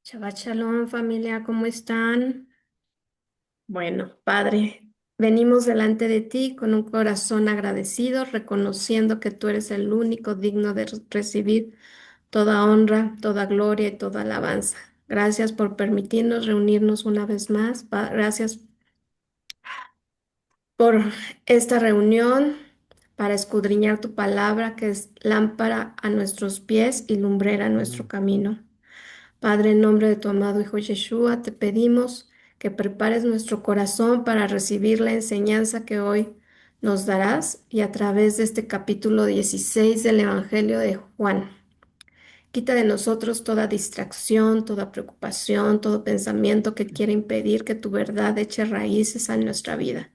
Shabbat Shalom, familia, ¿cómo están? Bueno, Padre, venimos delante de ti con un corazón agradecido, reconociendo que tú eres el único digno de recibir toda honra, toda gloria y toda alabanza. Gracias por permitirnos reunirnos una vez más. Gracias por esta reunión para escudriñar tu palabra, que es lámpara a nuestros pies y lumbrera a nuestro camino. Padre, en nombre de tu amado Hijo Yeshua, te pedimos que prepares nuestro corazón para recibir la enseñanza que hoy nos darás y a través de este capítulo 16 del Evangelio de Juan. Quita de nosotros toda distracción, toda preocupación, todo pensamiento que quiera impedir que tu verdad eche raíces en nuestra vida.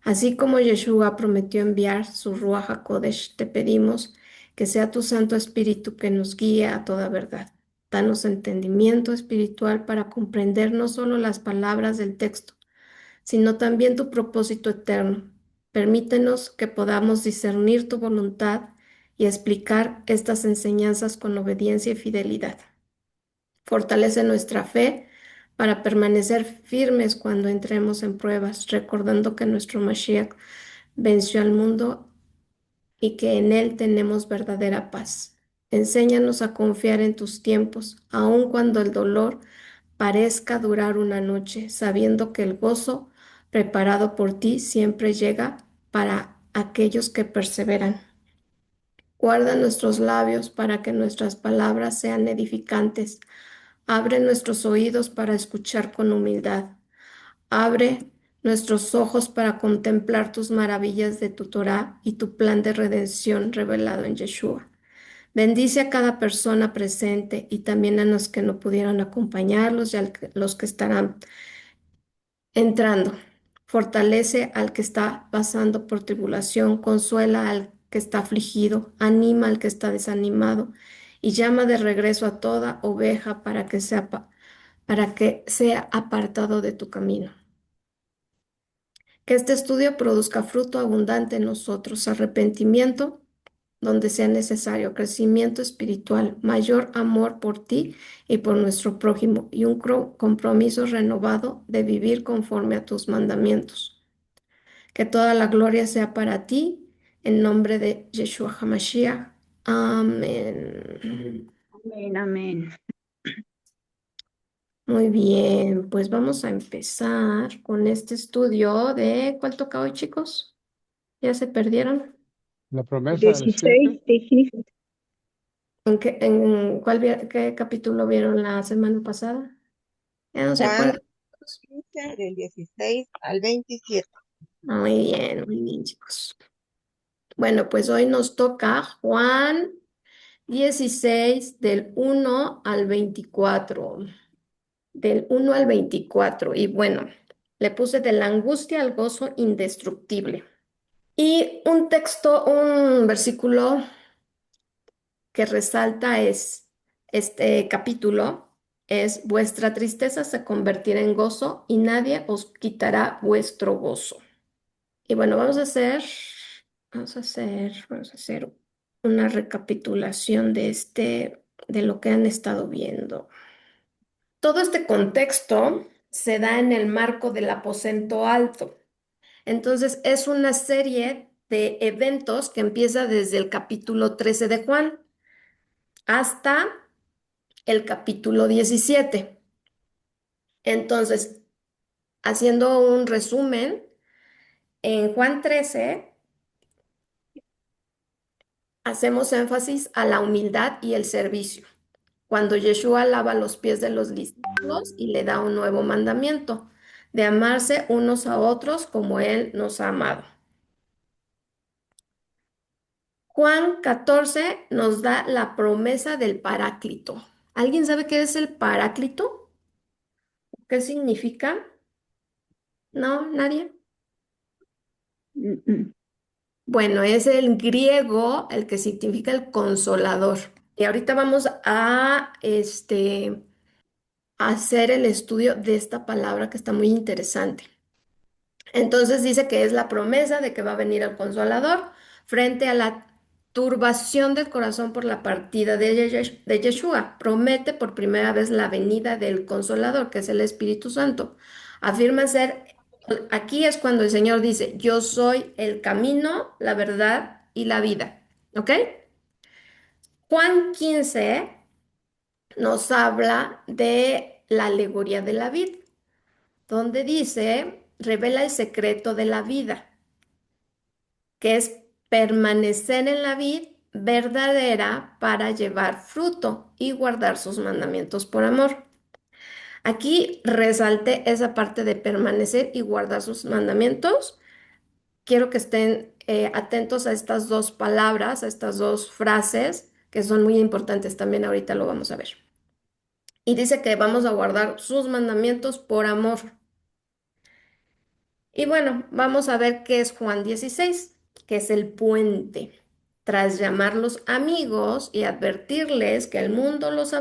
Así como Yeshua prometió enviar su Ruach HaKodesh, te pedimos que sea tu Santo Espíritu que nos guíe a toda verdad. Danos entendimiento espiritual para comprender no solo las palabras del texto, sino también tu propósito eterno. Permítenos que podamos discernir tu voluntad y explicar estas enseñanzas con obediencia y fidelidad. Fortalece nuestra fe para permanecer firmes cuando entremos en pruebas, recordando que nuestro Mashiach venció al mundo y que en él tenemos verdadera paz. Enséñanos a confiar en tus tiempos, aun cuando el dolor parezca durar una noche, sabiendo que el gozo preparado por ti siempre llega para aquellos que perseveran. Guarda nuestros labios para que nuestras palabras sean edificantes. Abre nuestros oídos para escuchar con humildad. Abre nuestros ojos para contemplar tus maravillas de tu Torah y tu plan de redención revelado en Yeshua. Bendice a cada persona presente y también a los que no pudieron acompañarlos y a los que estarán entrando. Fortalece al que está pasando por tribulación, consuela al que está afligido, anima al que está desanimado y llama de regreso a toda oveja para que sea apartado de tu camino. Que este estudio produzca fruto abundante en nosotros, arrepentimiento donde sea necesario, crecimiento espiritual, mayor amor por ti y por nuestro prójimo y un compromiso renovado de vivir conforme a tus mandamientos. Que toda la gloria sea para ti, en nombre de Yeshua HaMashiach. Amén. Amén, amén. Muy bien, pues vamos a empezar con este estudio de ¿cuál toca hoy, chicos? ¿Ya se perdieron? La promesa del 16 Espíritu. dijiste. ¿Qué capítulo vieron la semana pasada? Ya no se Juan acuerdan. 15, del 16 al 27. Muy bien, chicos. Bueno, pues hoy nos toca Juan 16 del 1 al 24. Del 1 al 24. Y bueno, le puse de la angustia al gozo indestructible. Y un versículo que resalta este capítulo es: vuestra tristeza se convertirá en gozo y nadie os quitará vuestro gozo. Y bueno, vamos a hacer una recapitulación de lo que han estado viendo. Todo este contexto se da en el marco del aposento alto. Entonces, es una serie de eventos que empieza desde el capítulo 13 de Juan hasta el capítulo 17. Entonces, haciendo un resumen, en Juan 13 hacemos énfasis a la humildad y el servicio, cuando Yeshua lava los pies de los discípulos y le da un nuevo mandamiento, de amarse unos a otros como Él nos ha amado. Juan 14 nos da la promesa del Paráclito. ¿Alguien sabe qué es el Paráclito? ¿Qué significa? ¿No? ¿Nadie? Mm, mm. Bueno, es el griego el que significa el consolador. Y ahorita vamos a hacer el estudio de esta palabra que está muy interesante. Entonces dice que es la promesa de que va a venir el consolador frente a la turbación del corazón por la partida de Yeshua. Promete por primera vez la venida del Consolador, que es el Espíritu Santo. Afirma ser, aquí es cuando el Señor dice, yo soy el camino, la verdad y la vida. ¿Ok? Juan 15 nos habla de la alegoría de la vid, donde dice, revela el secreto de la vida, que es permanecer en la vid verdadera para llevar fruto y guardar sus mandamientos por amor. Aquí resalté esa parte de permanecer y guardar sus mandamientos. Quiero que estén atentos a estas dos palabras, a estas dos frases, que son muy importantes también, ahorita lo vamos a ver. Y dice que vamos a guardar sus mandamientos por amor. Y bueno, vamos a ver qué es Juan 16, que es el puente. Tras llamarlos amigos y advertirles que el mundo los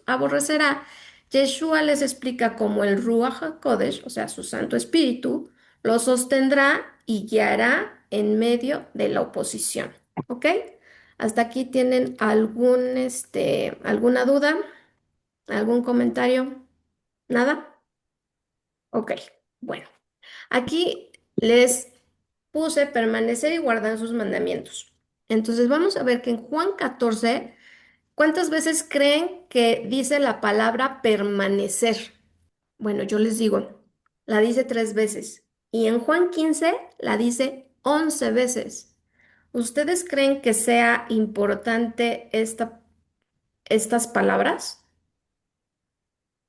aborrecerá, Yeshua les explica cómo el Ruach HaKodesh, o sea, su Santo Espíritu, los sostendrá y guiará en medio de la oposición. ¿Ok? ¿Hasta aquí tienen alguna duda? ¿Algún comentario? ¿Nada? Ok, bueno. Aquí les puse permanecer y guardar sus mandamientos. Entonces vamos a ver que en Juan 14, ¿cuántas veces creen que dice la palabra permanecer? Bueno, yo les digo, la dice 3 veces. Y en Juan 15 la dice 11 veces. ¿Ustedes creen que sea importante estas palabras?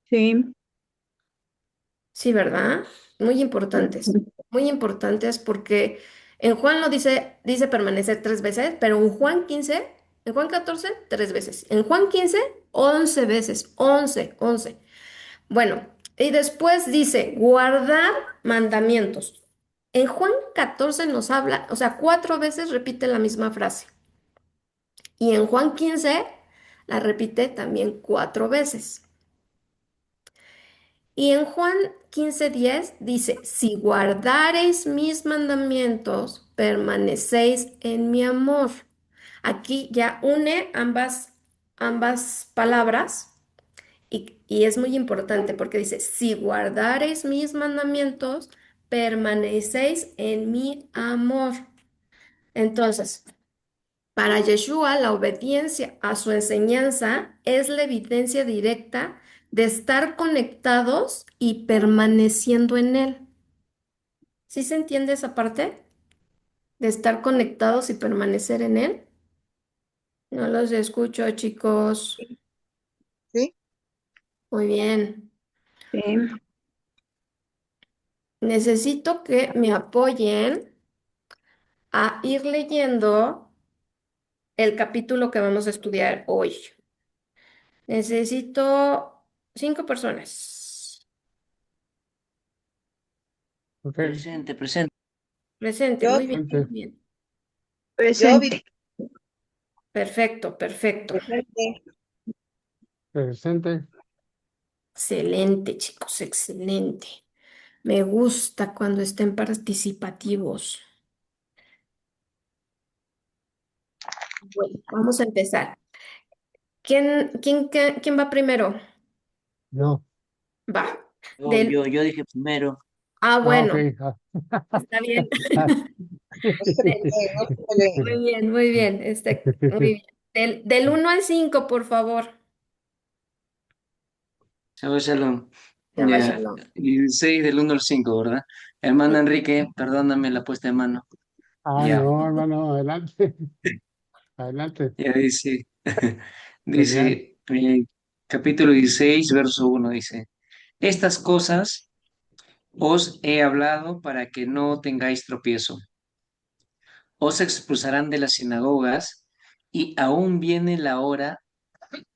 Sí. Sí, ¿verdad? Muy importantes porque en Juan lo dice permanecer 3 veces, pero en Juan 14, 3 veces. En Juan 15, 11 veces, 11, 11. Bueno, y después dice guardar mandamientos. En Juan 14 nos habla, o sea, 4 veces repite la misma frase. Y en Juan 15 la repite también 4 veces. Y en Juan 15:10 dice, si guardareis mis mandamientos, permanecéis en mi amor. Aquí ya une ambas palabras y es muy importante porque dice, si guardareis mis mandamientos, permanecéis en mi amor. Entonces, para Yeshua, la obediencia a su enseñanza es la evidencia directa de estar conectados y permaneciendo en Él. ¿Sí se entiende esa parte? De estar conectados y permanecer en Él. No los escucho, chicos. ¿Sí? Muy bien. Sí. Necesito que me apoyen a ir leyendo el capítulo que vamos a estudiar hoy. Necesito 5 personas. Ok, Presente, presente. Presente, Yo, muy bien, muy presente, bien. yo vi Presente. Perfecto, perfecto. presente. presente. Excelente, chicos, excelente. Me gusta cuando estén participativos. Bueno, vamos a empezar. ¿Quién va primero? No. Va. Yo, Del, yo, yo dije primero. Ah, ok. bueno, está bien. No se peleen, no se peleen. Muy bien, muy bien. Muy bien. Del 1 al 5, por favor. Shabbat Shalom. Shabbat Ya, shalom. 16 del 1 al 5, ¿verdad? Hermano Enrique, perdóname la puesta de mano. Ah, Ya, no, hermano, adelante. Adelante. ya dice, Genial. dice, capítulo 16, verso 1, dice, estas cosas os he hablado para que no tengáis tropiezo. Os expulsarán de las sinagogas y aún viene la hora,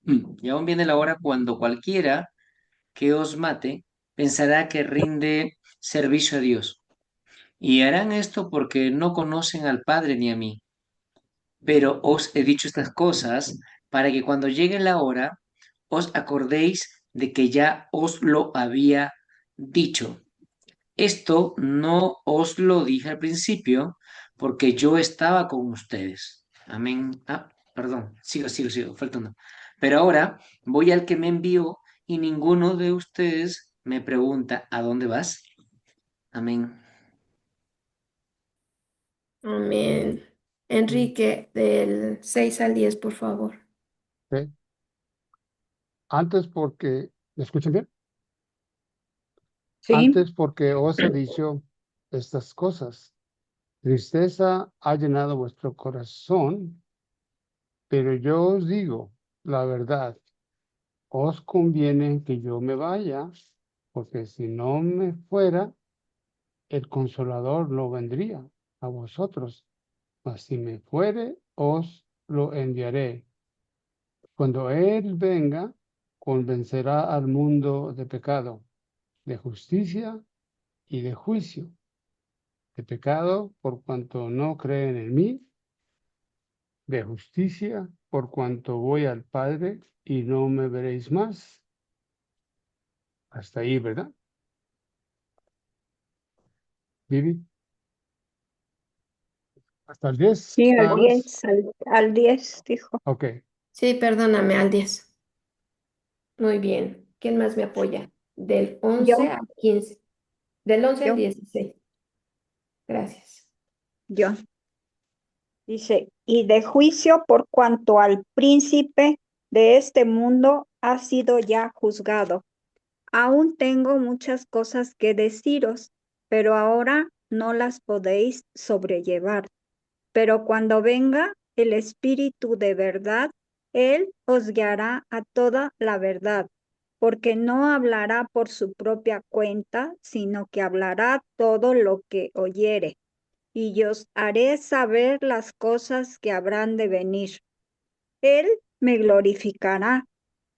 y aún viene la hora cuando cualquiera que os mate pensará que rinde servicio a Dios. Y harán esto porque no conocen al Padre ni a mí. Pero os he dicho estas cosas para que cuando llegue la hora os acordéis de que ya os lo había dicho. Esto no os lo dije al principio porque yo estaba con ustedes. Amén. Perdón, sigo, falta uno. Pero ahora voy al que me envió y ninguno de ustedes me pregunta, ¿a dónde vas? Amén. Amén. Enrique, del 6 al 10, por favor. Ok. Antes porque, ¿me escuchan bien? Sí, Antes porque os he dicho estas cosas. Tristeza ha llenado vuestro corazón, pero yo os digo la verdad. Os conviene que yo me vaya, porque si no me fuera, el Consolador no vendría a vosotros. Mas si me fuere, os lo enviaré. Cuando Él venga, convencerá al mundo de pecado, de justicia y de juicio. De pecado por cuanto no creen en mí, de justicia por cuanto voy al Padre y no me veréis más. Hasta ahí, ¿verdad? Vivi, hasta el 10, sí, al nada más. 10, al 10 dijo. Ok. Sí, perdóname, al 10. Muy bien. ¿Quién más me apoya? Del 11 Yo, al 15. Del 11 al yo, 16. Gracias. yo. Dice, y de juicio por cuanto al príncipe de este mundo ha sido ya juzgado. Aún tengo muchas cosas que deciros, pero ahora no las podéis sobrellevar. Pero cuando venga el Espíritu de verdad, Él os guiará a toda la verdad, porque no hablará por su propia cuenta, sino que hablará todo lo que oyere, y yo os haré saber las cosas que habrán de venir. Él me glorificará,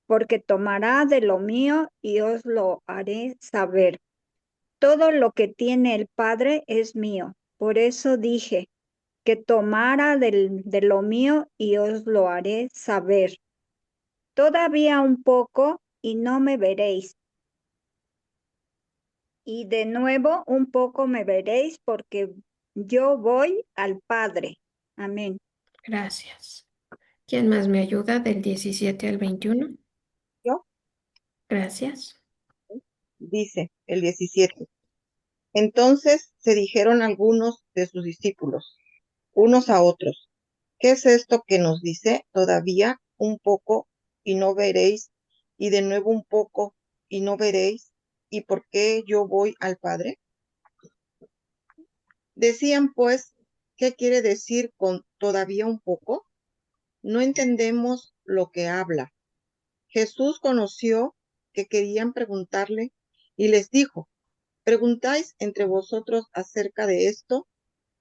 porque tomará de lo mío y os lo haré saber. Todo lo que tiene el Padre es mío. Por eso dije que tomara de lo mío y os lo haré saber. Todavía un poco y no me veréis. Y de nuevo un poco me veréis porque yo voy al Padre. Amén. Gracias. ¿Quién más me ayuda? Del 17 al 21. Yo, Gracias. dice el 17. Entonces se dijeron algunos de sus discípulos, unos a otros, ¿qué es esto que nos dice? Todavía un poco y no veréis, y de nuevo un poco y no veréis, ¿y por qué yo voy al Padre? Decían pues, ¿qué quiere decir con todavía un poco? No entendemos lo que habla. Jesús conoció que querían preguntarle y les dijo, ¿preguntáis entre vosotros acerca de esto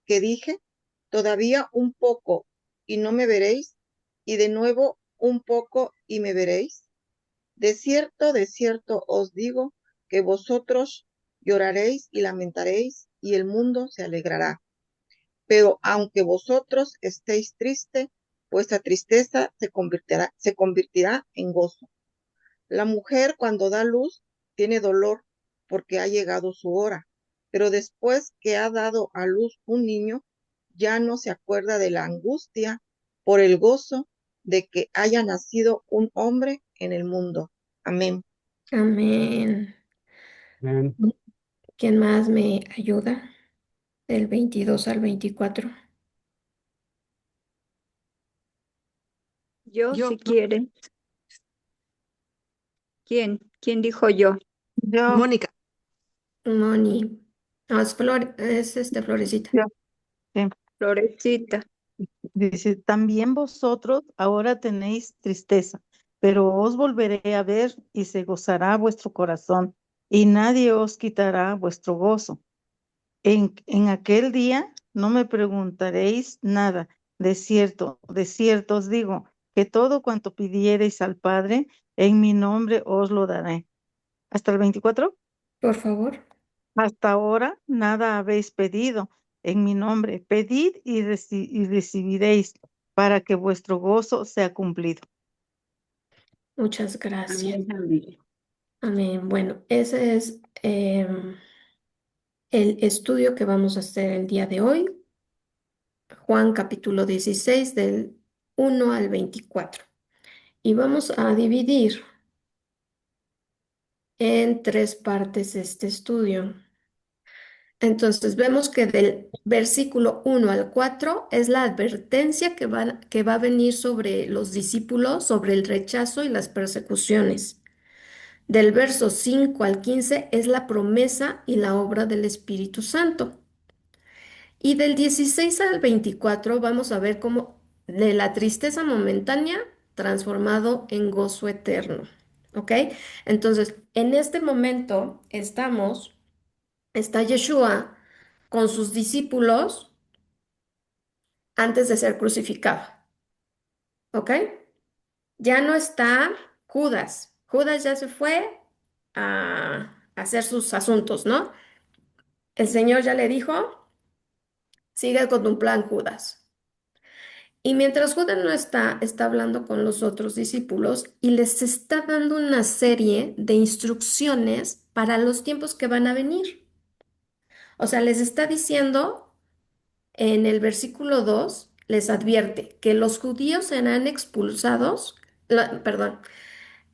que dije? Todavía un poco y no me veréis, y de nuevo un poco y me veréis. De cierto os digo que vosotros lloraréis y lamentaréis, y el mundo se alegrará. Pero aunque vosotros estéis tristes, vuestra tristeza se convertirá en gozo. La mujer cuando da luz tiene dolor porque ha llegado su hora, pero después que ha dado a luz un niño, ya no se acuerda de la angustia por el gozo de que haya nacido un hombre en el mundo. Amén. Amén. Bien. ¿Quién más me ayuda? Del 22 al 24. Yo, si quiere. ¿Quién? ¿Quién dijo yo? Yo, Mónica, Moni. No, es Florecita. yo, sí. Florecita. Dice, también vosotros ahora tenéis tristeza, pero os volveré a ver y se gozará vuestro corazón, y nadie os quitará vuestro gozo. En aquel día no me preguntaréis nada. De cierto os digo, que todo cuanto pidiereis al Padre, en mi nombre os lo daré. ¿Hasta el 24? Por favor. Hasta ahora nada habéis pedido en mi nombre. Pedid y recibiréis para que vuestro gozo sea cumplido. Muchas gracias. Amén, amén. Amén. Bueno, ese es el estudio que vamos a hacer el día de hoy, Juan capítulo 16 del 1 al 24. Y vamos a dividir en tres partes este estudio. Entonces vemos que del versículo 1 al 4 es la advertencia que va a venir sobre los discípulos, sobre el rechazo y las persecuciones. Del verso 5 al 15 es la promesa y la obra del Espíritu Santo. Y del 16 al 24 vamos a ver cómo de la tristeza momentánea transformado en gozo eterno. ¿Ok? Entonces, en este momento está Yeshua con sus discípulos antes de ser crucificado. ¿Ok? Ya no está Judas. Judas ya se fue a hacer sus asuntos, ¿no? El Señor ya le dijo, sigue con tu plan, Judas. Y mientras Judas no está hablando con los otros discípulos y les está dando una serie de instrucciones para los tiempos que van a venir. O sea, les está diciendo en el versículo 2 les advierte que los judíos serán expulsados, perdón,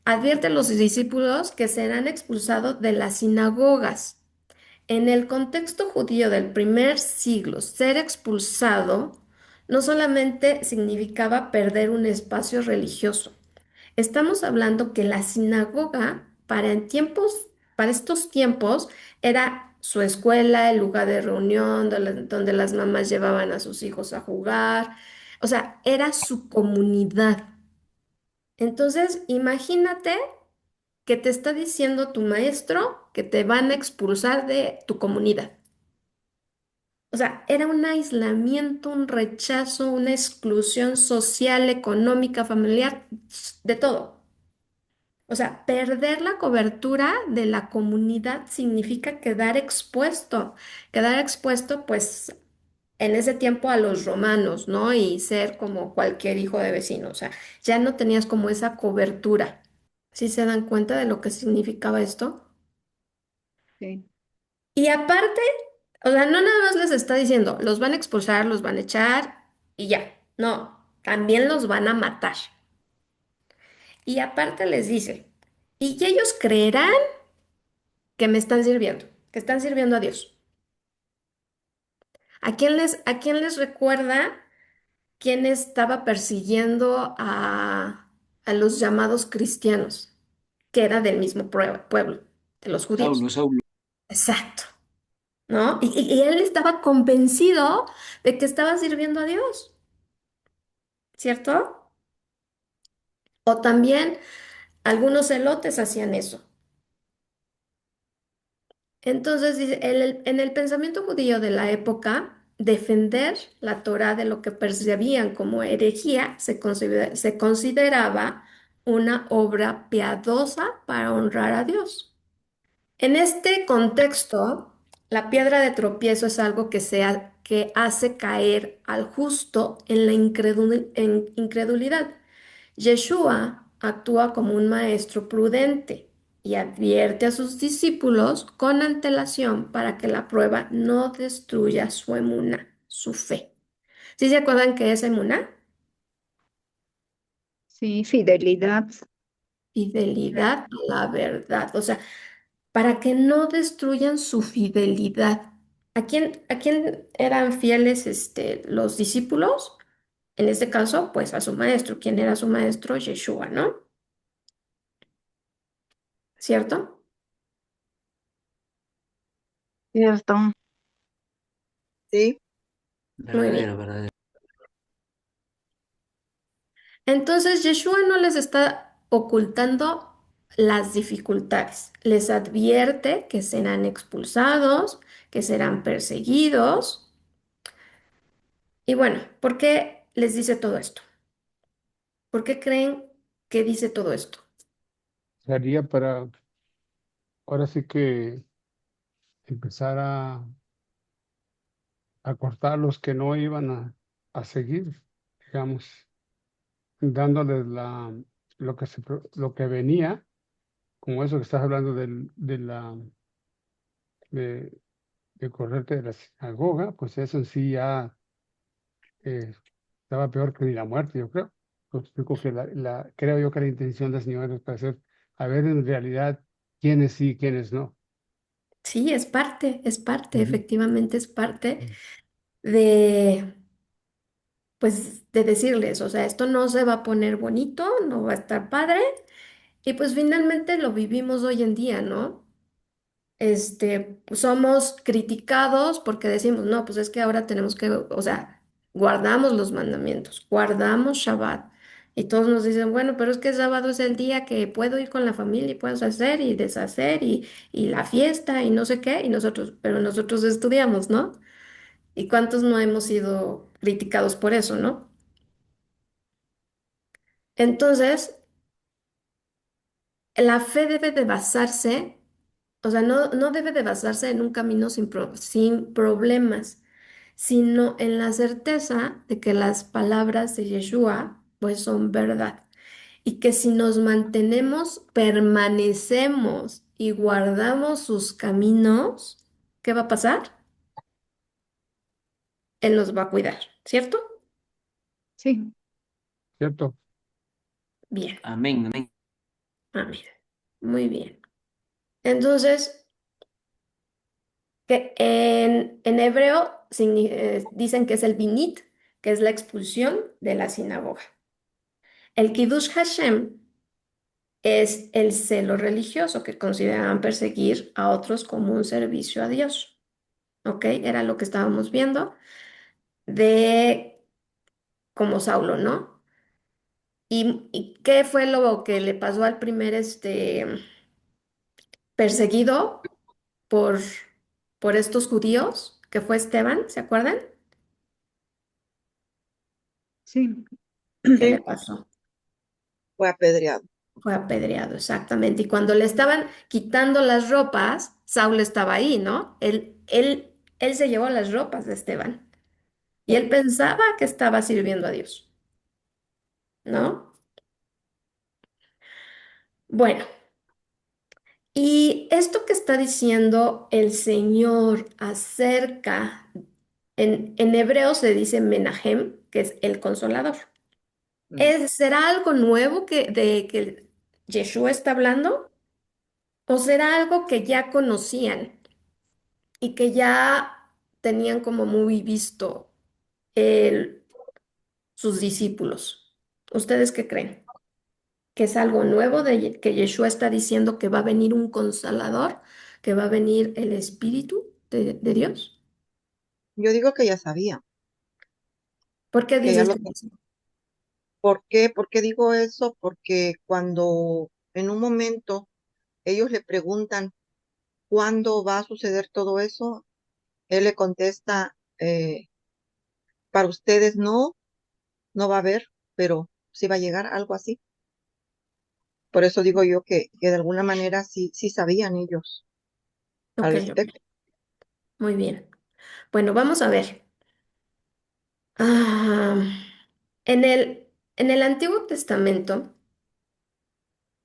advierte a los discípulos que serán expulsados de las sinagogas. En el contexto judío del primer siglo, ser expulsado no solamente significaba perder un espacio religioso. Estamos hablando que la sinagoga para estos tiempos era su escuela, el lugar de reunión donde las mamás llevaban a sus hijos a jugar. O sea, era su comunidad. Entonces, imagínate que te está diciendo tu maestro que te van a expulsar de tu comunidad. O sea, era un aislamiento, un rechazo, una exclusión social, económica, familiar, de todo. O sea, perder la cobertura de la comunidad significa quedar expuesto pues en ese tiempo a los romanos, ¿no? Y ser como cualquier hijo de vecino. O sea, ya no tenías como esa cobertura. ¿Sí se dan cuenta de lo que significaba esto? Sí. Y aparte, o sea, no nada más les está diciendo, los van a expulsar, los van a echar y ya. No, también los van a matar. Y aparte les dice, y ellos creerán que me están sirviendo, que están sirviendo a Dios. A quién les recuerda quién estaba persiguiendo a los llamados cristianos, que era del mismo pueblo, de los judíos? Saulo. Exacto, ¿no? Y él estaba convencido de que estaba sirviendo a Dios, ¿cierto? O también algunos celotes hacían eso. Entonces, dice, en el pensamiento judío de la época, defender la Torá de lo que percibían como herejía se consideraba una obra piadosa para honrar a Dios. En este contexto, la piedra de tropiezo es algo que hace caer al justo en la incredulidad. Yeshua actúa como un maestro prudente y advierte a sus discípulos con antelación para que la prueba no destruya su emuná, su fe. ¿Sí se acuerdan qué es emuná? Sí, fidelidad. Fidelidad a la verdad. O sea, para que no destruyan su fidelidad. A quién eran fieles los discípulos? En este caso, pues a su maestro. ¿Quién era su maestro? Yeshua, ¿no? ¿Cierto? Cierto. Sí, Muy bien. Verdadero. Entonces, Yeshua no les está ocultando las dificultades. Les advierte que serán expulsados, que serán perseguidos. Y bueno, ¿por qué les dice todo esto? ¿Por qué creen que dice todo esto? Sería para, ahora sí que empezar a cortar los que no iban a seguir, digamos, dándoles lo que venía, como eso que estás hablando de, de correrte de la sinagoga, pues eso en sí ya eh, estaba peor que ni la muerte, yo creo. Pues explico que creo yo que la intención del Señor es para hacer, a ver en realidad quiénes sí y quiénes no. Sí, es parte, Ujú. efectivamente es parte de, pues, de decirles, o sea, esto no se va a poner bonito, no va a estar padre, y pues finalmente lo vivimos hoy en día, ¿no? Pues, somos criticados porque decimos, no, pues es que ahora tenemos que, o sea, guardamos los mandamientos, guardamos Shabbat. Y todos nos dicen, bueno, pero es que el sábado es el día que puedo ir con la familia y puedo hacer y deshacer y la fiesta y no sé qué, y nosotros, pero nosotros estudiamos, ¿no? ¿Y cuántos no hemos sido criticados por eso, ¿no? Entonces, la fe debe de basarse, o sea, no debe de basarse en un camino sin problemas, sino en la certeza de que las palabras de Yeshua pues son verdad y que si nos mantenemos, permanecemos y guardamos sus caminos, ¿qué va a pasar? Él nos va a cuidar, ¿cierto? Sí. ¿Cierto? Bien, Amén, amén. amén. Muy bien. Entonces, que en hebreo dicen que es el binit, que es la expulsión de la sinagoga. El Kiddush Hashem es el celo religioso que consideraban perseguir a otros como un servicio a Dios. ¿Ok? Era lo que estábamos viendo de como Saulo, ¿no? ¿Y qué fue lo que le pasó al primer perseguido por, por estos judíos, que fue Esteban? ¿Se acuerdan? Sí. ¿Qué le pasó? Fue apedreado. Fue apedreado, exactamente. Y cuando le estaban quitando las ropas, Saulo estaba ahí, ¿no? Él se llevó las ropas de Esteban y él pensaba que estaba sirviendo a Dios, ¿no? Bueno, y esto que está diciendo el Señor acerca, en hebreo se dice Menahem, que es el consolador. Mm. ¿Será algo nuevo de que Yeshua está hablando? ¿O será algo que ya conocían y que ya tenían como muy visto el- sus discípulos? ¿Ustedes qué creen? ¿Que es algo nuevo que Yeshua está diciendo que va a venir un consolador, que va a venir el Espíritu de Dios? Yo digo que ya sabía, ¿Por qué que ya dices lo... que sí? ¿Por qué? ¿Por qué digo eso? Porque cuando en un momento ellos le preguntan cuándo va a suceder todo eso, él le contesta, para ustedes no, no va a haber, pero sí va a llegar algo así. Por eso digo yo que de alguna manera sí, sí sabían ellos al Ok, ok, respecto. muy bien. Bueno, vamos a ver. Ah, en el Antiguo Testamento,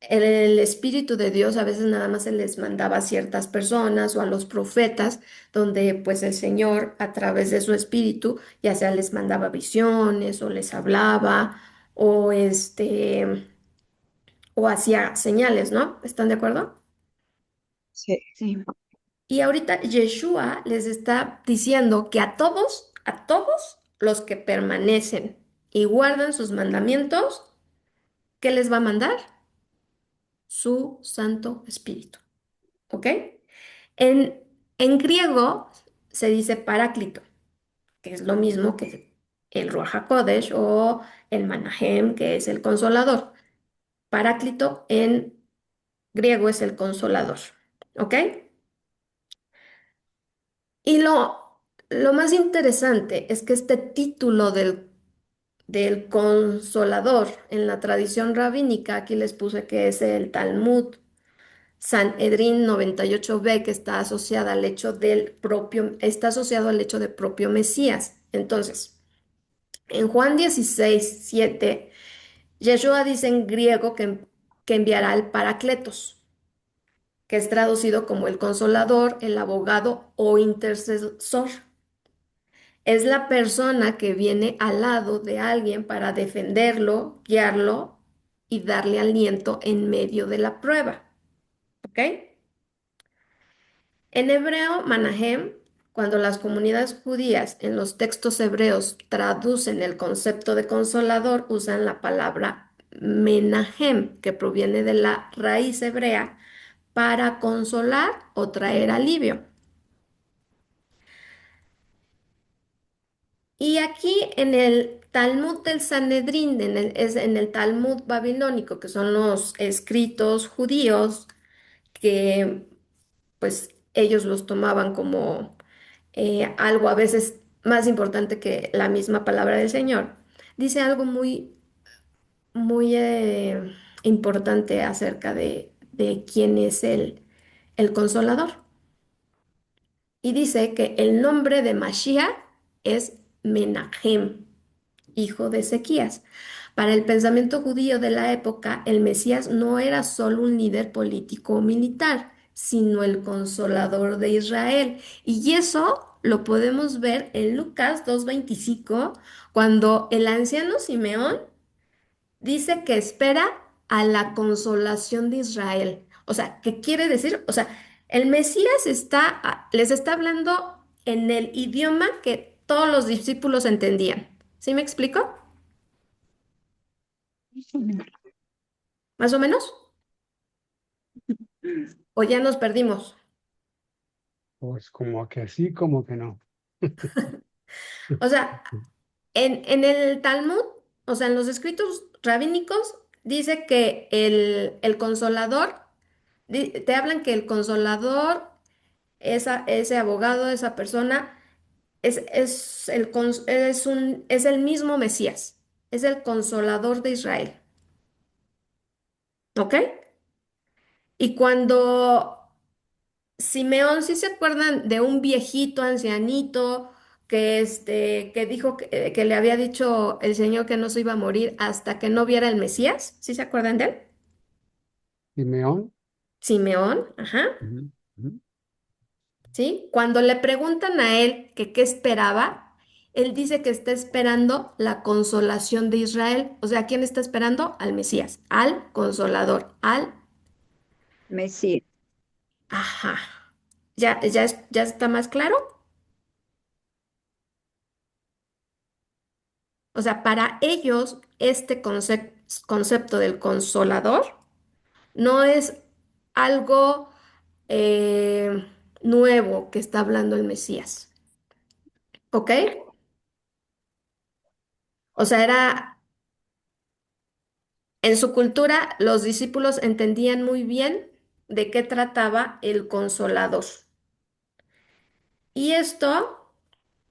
el Espíritu de Dios a veces nada más se les mandaba a ciertas personas o a los profetas, donde pues el Señor a través de su Espíritu ya sea les mandaba visiones o les hablaba o o hacía señales, ¿no? ¿Están de acuerdo? Sí, Sí. Y ahorita Yeshua les está diciendo que a todos los que permanecen y guardan sus mandamientos, ¿qué les va a mandar? Su Santo Espíritu. ¿Ok? En, en griego se dice paráclito, que es lo mismo que el Ruach HaKodesh o el Manahem, que es el consolador. Paráclito en griego es el consolador. ¿Ok? Y lo más interesante es que este título del consolador en la tradición rabínica, aquí les puse que es el Talmud Sanedrín 98b, que está asociada al hecho está asociado al hecho de propio Mesías. Entonces, en Juan 16:7, Yeshua dice en griego que enviará al Paracletos, que es traducido como el consolador, el abogado o intercesor. Es la persona que viene al lado de alguien para defenderlo, guiarlo y darle aliento en medio de la prueba. ¿Ok? En hebreo, Manahem, cuando las comunidades judías en los textos hebreos traducen el concepto de consolador, usan la palabra Menahem, que proviene de la raíz hebrea, para consolar o traer alivio. Y aquí en el Talmud del Sanedrín, es en el Talmud babilónico, que son los escritos judíos, que pues ellos los tomaban como algo a veces más importante que la misma palabra del Señor, dice algo muy importante acerca de quién es el consolador. Y dice que el nombre de Mashiach es Menahem, hijo de Ezequías. Para el pensamiento judío de la época, el Mesías no era solo un líder político o militar, sino el consolador de Israel. Y eso lo podemos ver en Lucas 2:25, cuando el anciano Simeón dice que espera a la consolación de Israel. O sea, ¿qué quiere decir? O sea, el Mesías les está hablando en el idioma que todos los discípulos entendían. ¿Sí me explico? ¿Más o menos? ¿O ya nos perdimos? Pues como que sí, como que no. O sea, en el Talmud, o sea, en los escritos rabínicos, dice que el consolador, te hablan que el consolador, ese abogado, esa persona, es el mismo Mesías, es el consolador de Israel. ¿Ok? Y cuando Simeón, ¿sí se acuerdan de un viejito ancianito que dijo que le había dicho el Señor que no se iba a morir hasta que no viera el Mesías? ¿Sí se acuerdan de él? Simeón. Simeón, ajá, Ujú, ujú. ¿sí? Cuando le preguntan a él que qué esperaba, él dice que está esperando la consolación de Israel. O sea, ¿a quién está esperando? Al Mesías, al consolador, Mesías. ajá. ¿Ya está más claro? O sea, para ellos este concepto del consolador no es algo nuevo que está hablando el Mesías, ¿ok? O sea, en su cultura los discípulos entendían muy bien de qué trataba el consolador. Y esto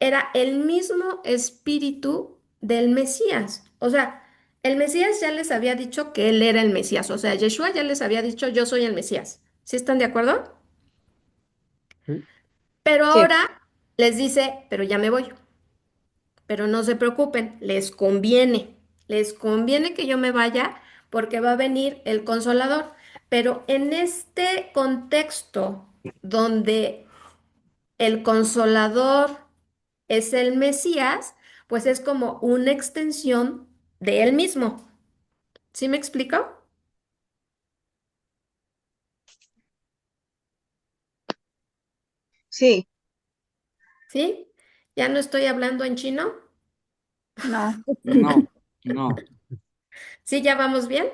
era el mismo espíritu del Mesías. O sea, el Mesías ya les había dicho que él era el Mesías. O sea, Yeshua ya les había dicho, yo soy el Mesías. ¿Sí están de acuerdo? Sí, Pero Sí, ahora les dice, pero ya me voy. Pero no se preocupen, les conviene que yo me vaya porque va a venir el consolador. Pero en este contexto donde el consolador es el Mesías, pues es como una extensión de él mismo. ¿Sí me explico? sí, ¿Sí? ¿Ya no estoy hablando en chino? No, No, no. ¿Sí? ¿Ya vamos bien?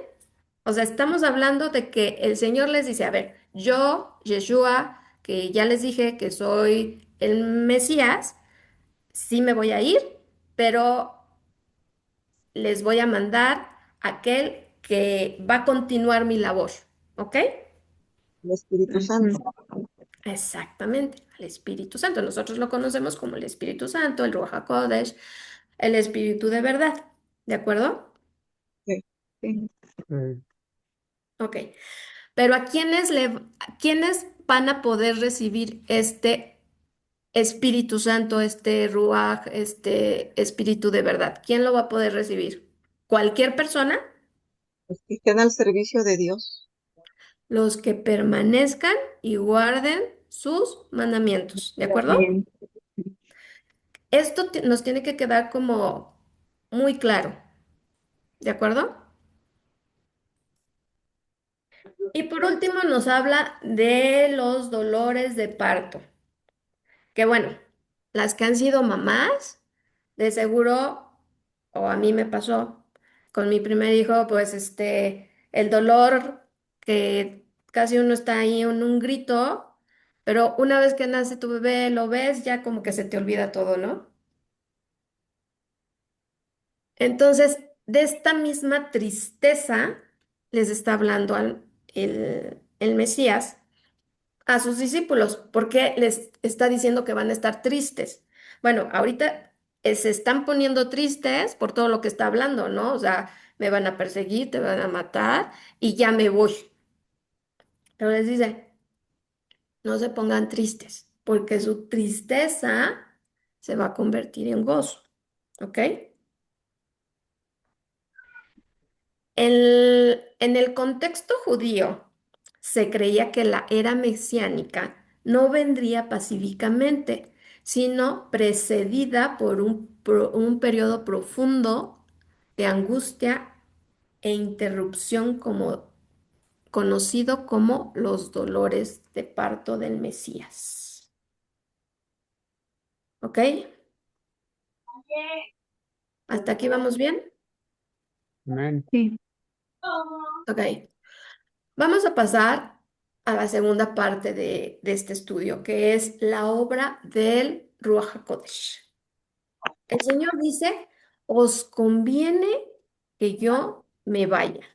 O sea, estamos hablando de que el Señor les dice, a ver, yo, Yeshua, que ya les dije que soy el Mesías, sí me voy a ir, pero les voy a mandar aquel que va a continuar mi labor, ¿ok? el Espíritu ujú, Santo. Exactamente, al Espíritu Santo. Nosotros lo conocemos como el Espíritu Santo, el Ruach HaKodesh, el Espíritu de verdad, ¿de acuerdo? Sí. sí. eh, Ok, pero ¿a quiénes van a poder recibir este Espíritu Santo, este Ruach, este Espíritu de verdad? ¿Quién lo va a poder recibir? ¿Cualquier persona? Los que estén al servicio de Dios. Los que permanezcan y guarden sus mandamientos, ¿de acuerdo? Bien. Esto nos tiene que quedar como muy claro, ¿de acuerdo? Y por último nos habla de los dolores de parto, que bueno, las que han sido mamás, de seguro, o a mí me pasó con mi primer hijo, pues el dolor que casi uno está ahí en un grito, pero una vez que nace tu bebé, lo ves, ya como que se te olvida todo, ¿no? Entonces, de esta misma tristeza les está hablando el Mesías a sus discípulos, porque les está diciendo que van a estar tristes. Bueno, ahorita se están poniendo tristes por todo lo que está hablando, ¿no? O sea, me van a perseguir, te van a matar y ya me voy. Pero les dice, no se pongan tristes, porque su tristeza se va a convertir en gozo, ¿ok? En el contexto judío, se creía que la era mesiánica no vendría pacíficamente, sino precedida por un periodo profundo de angustia e interrupción conocido como los dolores de parto del Mesías. ¿Ok? ¿Hasta aquí vamos bien? Amén. Sí. Ok. Vamos a pasar a la segunda parte de este estudio, que es la obra del Ruach HaKodesh. El Señor dice, os conviene que yo me vaya,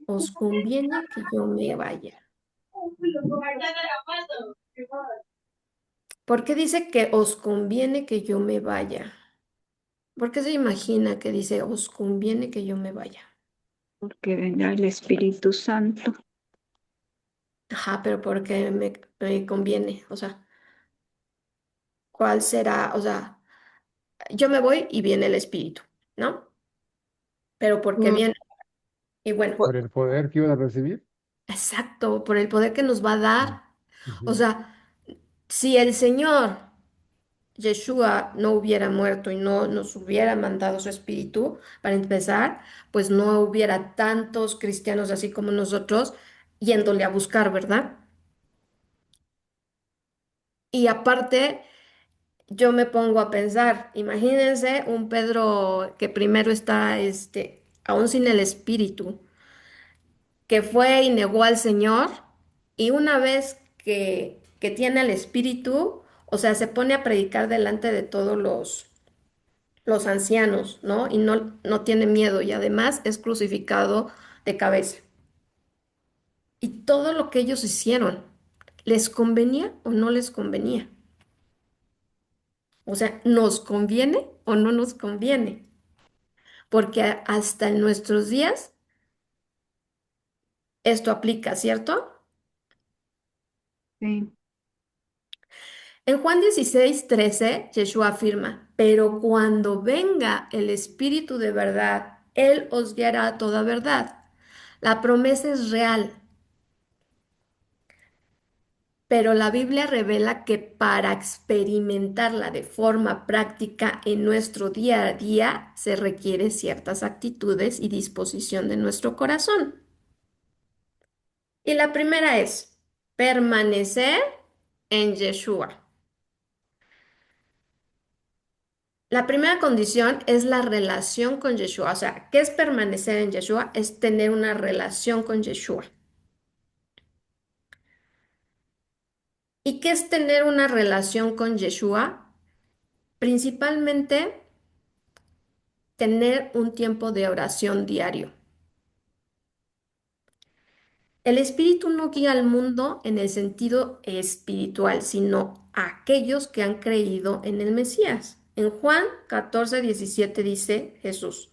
os conviene que yo me vaya. ¿Por qué dice que os conviene que yo me vaya? ¿Por qué se imagina que dice, os conviene que yo me vaya? Porque vendrá el Espíritu Santo. Ajá, pero ¿por qué me conviene? O sea, ¿cuál será? O sea, yo me voy y viene el Espíritu, ¿no? Pero ¿por qué Mm, viene? Y bueno, pu- Por el poder que iban a recibir. exacto, por el poder que nos va a dar. O Ujú. sea, si el Señor Yeshua no hubiera muerto y no nos hubiera mandado su espíritu, para empezar, pues no hubiera tantos cristianos así como nosotros yéndole a buscar, ¿verdad? Y aparte, yo me pongo a pensar, imagínense un Pedro que primero está, aún sin el espíritu, que fue y negó al Señor, y una vez que tiene el espíritu, o sea, se pone a predicar delante de todos los ancianos, ¿no? Y no tiene miedo y además es crucificado de cabeza. Y todo lo que ellos hicieron, ¿les convenía o no les convenía? O sea, ¿nos conviene o no nos conviene? Porque hasta en nuestros días esto aplica, ¿cierto? Sí. En Juan 16:13, Yeshua afirma, pero cuando venga el Espíritu de verdad, Él os guiará a toda verdad. La promesa es real, pero la Biblia revela que para experimentarla de forma práctica en nuestro día a día se requiere ciertas actitudes y disposición de nuestro corazón. Y la primera es permanecer en Yeshua. La primera condición es la relación con Yeshua. O sea, ¿qué es permanecer en Yeshua? Es tener una relación con Yeshua. ¿Y qué es tener una relación con Yeshua? Principalmente tener un tiempo de oración diario. El Espíritu no guía al mundo en el sentido espiritual, sino a aquellos que han creído en el Mesías. En Juan 14:17 dice Jesús,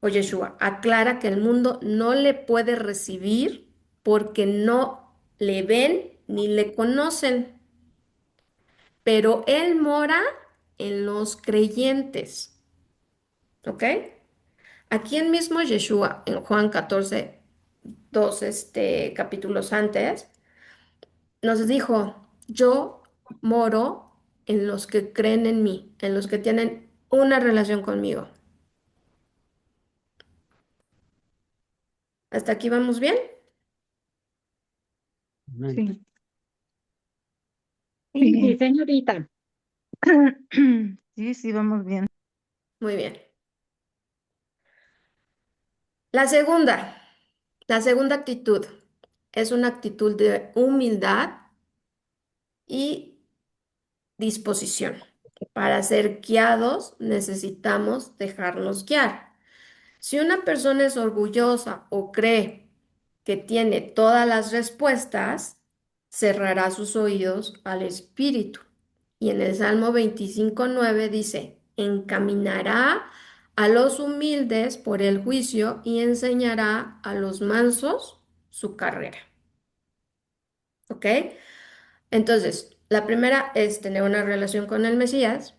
o Yeshua, aclara que el mundo no le puede recibir porque no le ven ni le conocen, pero Él mora en los creyentes. ¿Ok? Aquí en mismo Yeshua, en Juan 14, dos capítulos antes, nos dijo, yo moro, en los que creen en mí, en los que tienen una relación conmigo. ¿Hasta aquí vamos bien? Amén. Sí. Sí, señorita. Sí, vamos bien. Muy bien. La segunda actitud es una actitud de humildad y disposición. Para ser guiados necesitamos dejarnos guiar. Si una persona es orgullosa o cree que tiene todas las respuestas, cerrará sus oídos al Espíritu. Y en el Salmo 25:9 dice, encaminará a los humildes por el juicio y enseñará a los mansos su carrera. ¿Ok? Entonces, la primera es tener una relación con el Mesías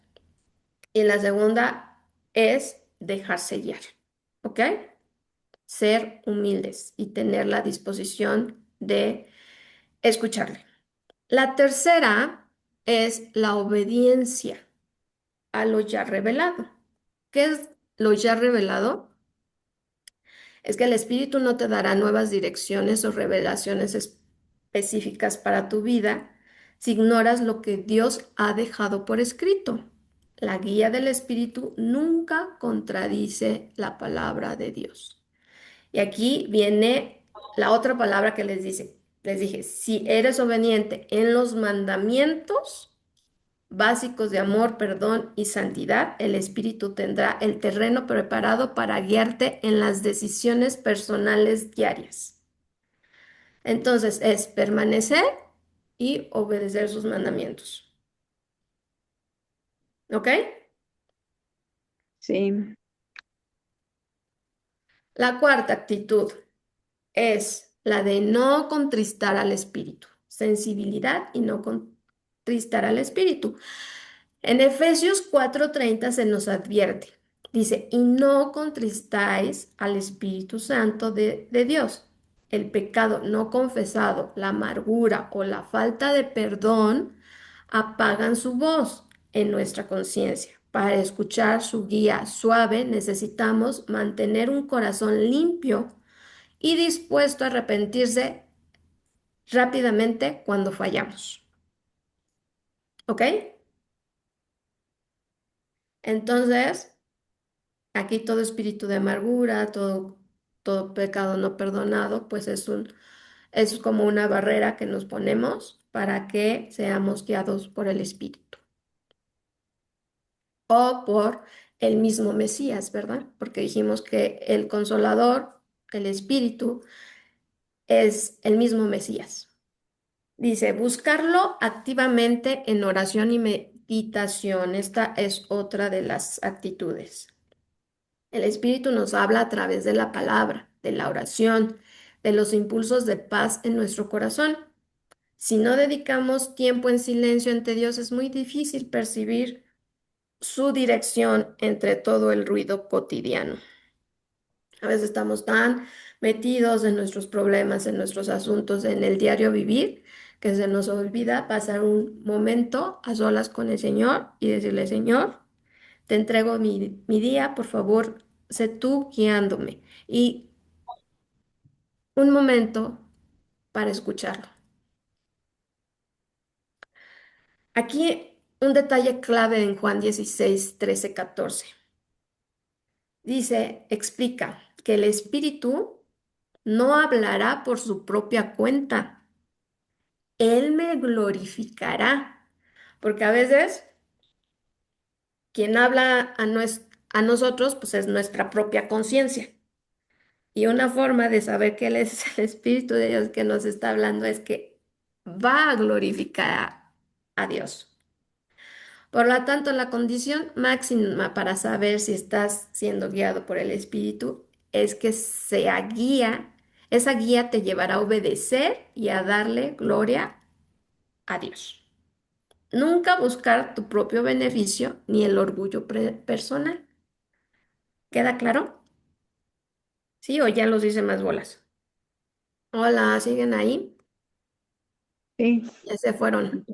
y la segunda es dejarse guiar. ¿Ok? Ser humildes y tener la disposición de escucharle. La tercera es la obediencia a lo ya revelado. ¿Qué es lo ya revelado? Es que el Espíritu no te dará nuevas direcciones o revelaciones específicas para tu vida si ignoras lo que Dios ha dejado por escrito. La guía del Espíritu nunca contradice la palabra de Dios. Y aquí viene la otra palabra que les dice. Les dije, si eres obediente en los mandamientos básicos de amor, perdón y santidad, el Espíritu tendrá el terreno preparado para guiarte en las decisiones personales diarias. Entonces es permanecer y obedecer sus mandamientos. ¿Ok? Sí, La cuarta actitud es la de no contristar al espíritu, sensibilidad y no contristar al espíritu. En Efesios 4:30 se nos advierte, dice, y no contristáis al Espíritu Santo de Dios. El pecado no confesado, la amargura o la falta de perdón apagan su voz en nuestra conciencia. Para escuchar su guía suave necesitamos mantener un corazón limpio y dispuesto a arrepentirse rápidamente cuando fallamos. ¿Ok? Entonces, aquí todo espíritu de amargura, todo pecado no perdonado, pues es como una barrera que nos ponemos para que seamos guiados por el Espíritu o por el mismo Mesías, ¿verdad? Porque dijimos que el Consolador, el Espíritu, es el mismo Mesías. Dice, buscarlo activamente en oración y meditación. Esta es otra de las actitudes. El Espíritu nos habla a través de la palabra, de la oración, de los impulsos de paz en nuestro corazón. Si no dedicamos tiempo en silencio ante Dios, es muy difícil percibir su dirección entre todo el ruido cotidiano. A veces estamos tan metidos en nuestros problemas, en nuestros asuntos, en el diario vivir, que se nos olvida pasar un momento a solas con el Señor y decirle, Señor, te entrego mi día, por favor, sé tú guiándome. Y un momento para escucharlo. Aquí un detalle clave en Juan 16, 13, 14. Dice, explica que el Espíritu no hablará por su propia cuenta. Él me glorificará. Porque a veces quien habla a nosotros, pues es nuestra propia conciencia. Y una forma de saber que Él es el Espíritu de Dios que nos está hablando es que va a glorificar a Dios. Por lo tanto, la condición máxima para saber si estás siendo guiado por el Espíritu es que esa guía te llevará a obedecer y a darle gloria a Dios. Nunca buscar tu propio beneficio ni el orgullo personal. ¿Queda claro? ¿Sí? ¿O ya los hice más bolas? Hola, ¿siguen ahí? sí, Ya se fueron.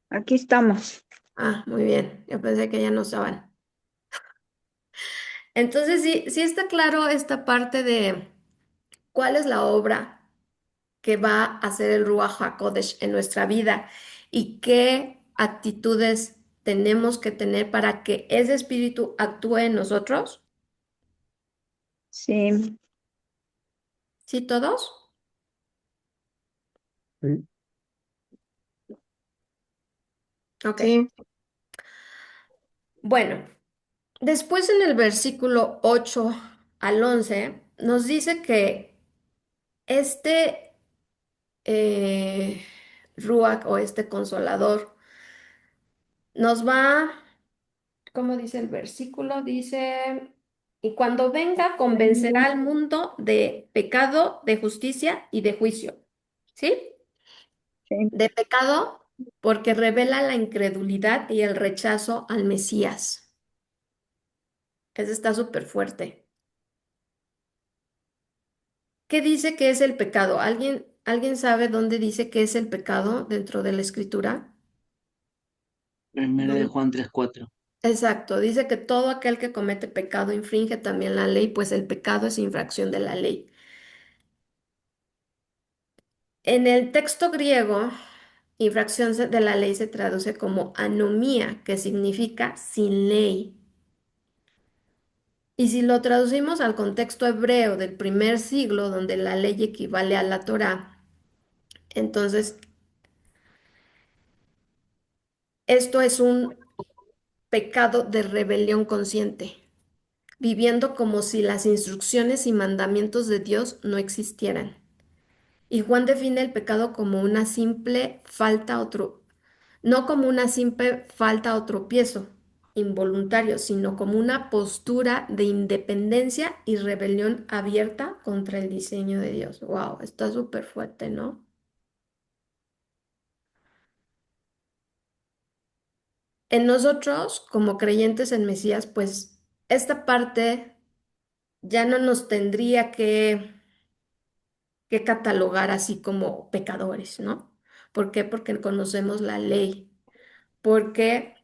aquí estamos. Ah, muy bien. Yo pensé que ya no estaban. Entonces, sí, sí está claro esta parte de cuál es la obra que va a hacer el Ruach HaKodesh en nuestra vida y qué actitudes tenemos que tener para que ese espíritu actúe en nosotros. Sí, ¿Sí, todos? ¿sí? Ok. Sí, Bueno, después en el versículo 8 al 11 nos dice que este Ruach o este consolador nos va, ¿cómo dice el versículo? Dice, y cuando venga convencerá al mundo de pecado, de justicia y de juicio. ¿Sí? sí, De pecado porque revela la incredulidad y el rechazo al Mesías. Ese está súper fuerte. ¿Qué dice que es el pecado? ¿Alguien sabe dónde dice que es el pecado dentro de la escritura? Primera de ¿Dónde? Juan 3:4. Exacto, dice que todo aquel que comete pecado infringe también la ley, pues el pecado es infracción de la ley. En el texto griego, infracción de la ley se traduce como anomía, que significa sin ley. Y si lo traducimos al contexto hebreo del primer siglo, donde la ley equivale a la Torá, entonces esto es un pecado de rebelión consciente, viviendo como si las instrucciones y mandamientos de Dios no existieran. Y Juan define el pecado como una simple falta no como una simple falta o tropiezo involuntario, sino como una postura de independencia y rebelión abierta contra el diseño de Dios. Wow, está súper fuerte, ¿no? En nosotros, como creyentes en Mesías, pues esta parte ya no nos tendría que catalogar así como pecadores, ¿no? ¿Por qué? Porque conocemos la ley, porque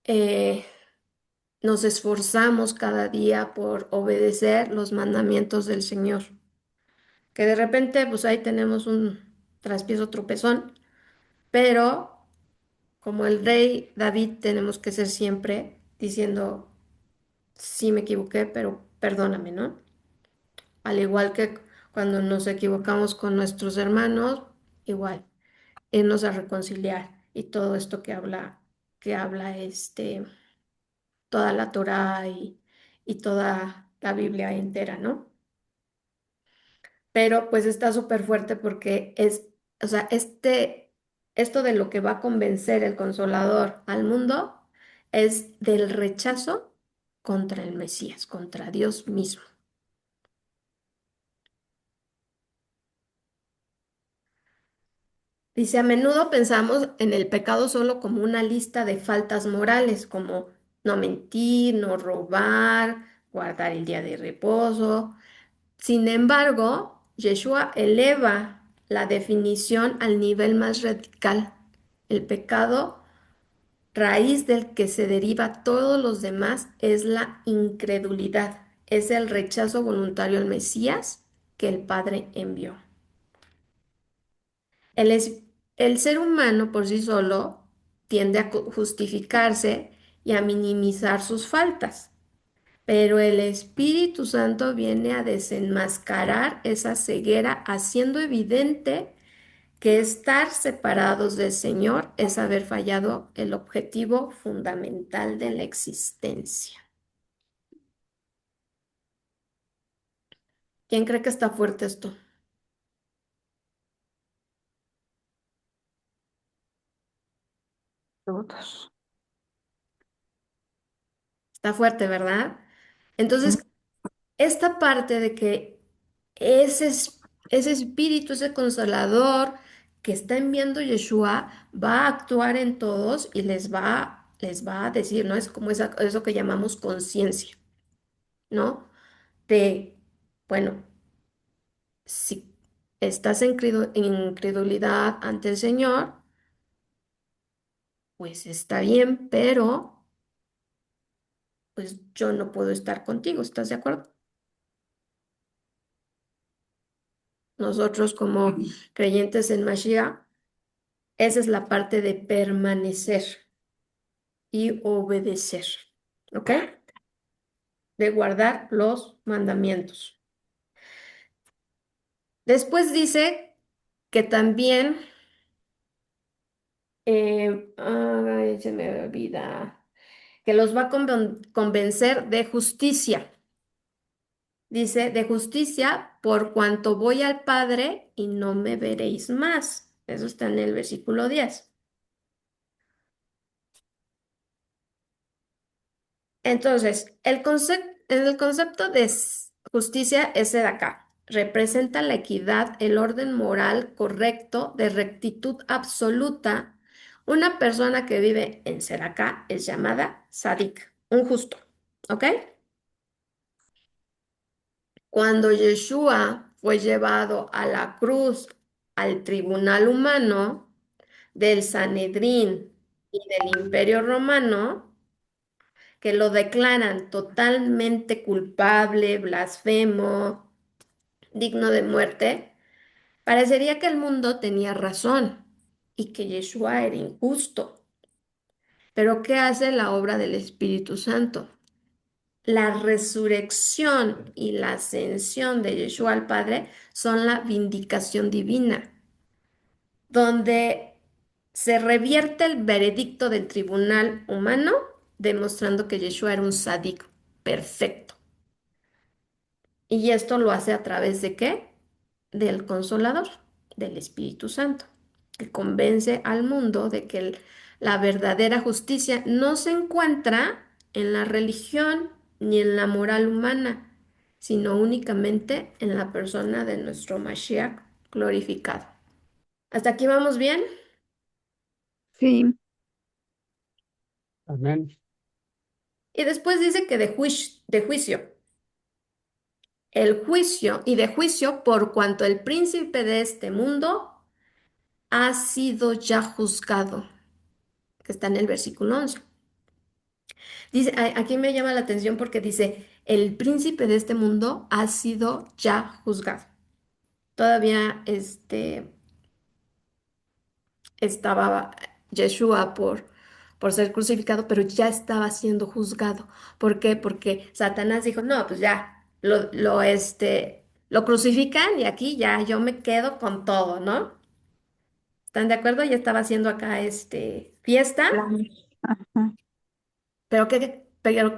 eh, nos esforzamos cada día por obedecer los mandamientos del Señor. Que de repente, pues ahí tenemos un traspiezo tropezón, pero como el rey David tenemos que ser siempre diciendo, sí me equivoqué, pero perdóname, ¿no? Al igual que cuando nos equivocamos con nuestros hermanos, igual, irnos a reconciliar y todo esto que habla toda la Torá y toda la Biblia entera, ¿no? Pero pues está súper fuerte porque o sea, esto de lo que va a convencer el Consolador al mundo es del rechazo contra el Mesías, contra Dios mismo. Dice, a menudo pensamos en el pecado solo como una lista de faltas morales, como no mentir, no robar, guardar el día de reposo. Sin embargo, Yeshua eleva la definición al nivel más radical. El pecado, raíz del que se deriva todos los demás, es la incredulidad, es el rechazo voluntario al Mesías que el Padre envió. El, es- el ser humano por sí solo tiende a justificarse y a minimizar sus faltas. Pero el Espíritu Santo viene a desenmascarar esa ceguera, haciendo evidente que estar separados del Señor es haber fallado el objetivo fundamental de la existencia. ¿Quién cree que está fuerte esto? Todos. Está fuerte, ¿verdad? Entonces, Mm. esta parte de que ese espíritu, ese consolador que está enviando Yeshua, va a actuar en todos y les va a decir, ¿no? Es como eso que llamamos conciencia, ¿no? De, bueno, si estás en incredulidad ante el Señor, pues está bien, pero pues yo no puedo estar contigo, ¿estás de acuerdo? Nosotros como creyentes en Mashiach, esa es la parte de permanecer y obedecer, ¿ok? De guardar los mandamientos. Después dice que también, ay, se me olvida, que los va a convencer de justicia. Dice, de justicia por cuanto voy al Padre y no me veréis más. Eso está en el versículo 10. Entonces, el concepto de justicia es de acá. Representa la equidad, el orden moral correcto, de rectitud absoluta. Una persona que vive en Seracá es llamada Sadik, un justo. ¿Ok? Cuando Yeshua fue llevado a la cruz, al tribunal humano del Sanedrín y del Imperio Romano, que lo declaran totalmente culpable, blasfemo, digno de muerte, parecería que el mundo tenía razón y que Yeshua era injusto. Pero ¿qué hace la obra del Espíritu Santo? La resurrección y la ascensión de Yeshua al Padre son la vindicación divina, donde se revierte el veredicto del tribunal humano, demostrando que Yeshua era un sádico perfecto. Y esto lo hace a través de ¿qué? Del Consolador, del Espíritu Santo, que convence al mundo de que la verdadera justicia no se encuentra en la religión ni en la moral humana, sino únicamente en la persona de nuestro Mashiach glorificado. ¿Hasta aquí vamos bien? Sí, Amén. Y después dice que de juicio. El juicio y de juicio por cuanto el príncipe de este mundo ha sido ya juzgado, que está en el versículo 11. Dice, aquí me llama la atención porque dice, el príncipe de este mundo ha sido ya juzgado. Todavía estaba Yeshua por ser crucificado, pero ya estaba siendo juzgado. ¿Por qué? Porque Satanás dijo, no, pues ya, lo crucifican y aquí ya yo me quedo con todo, ¿no? ¿Están de acuerdo? Ya estaba haciendo acá fiesta. planes. Ajá. Pero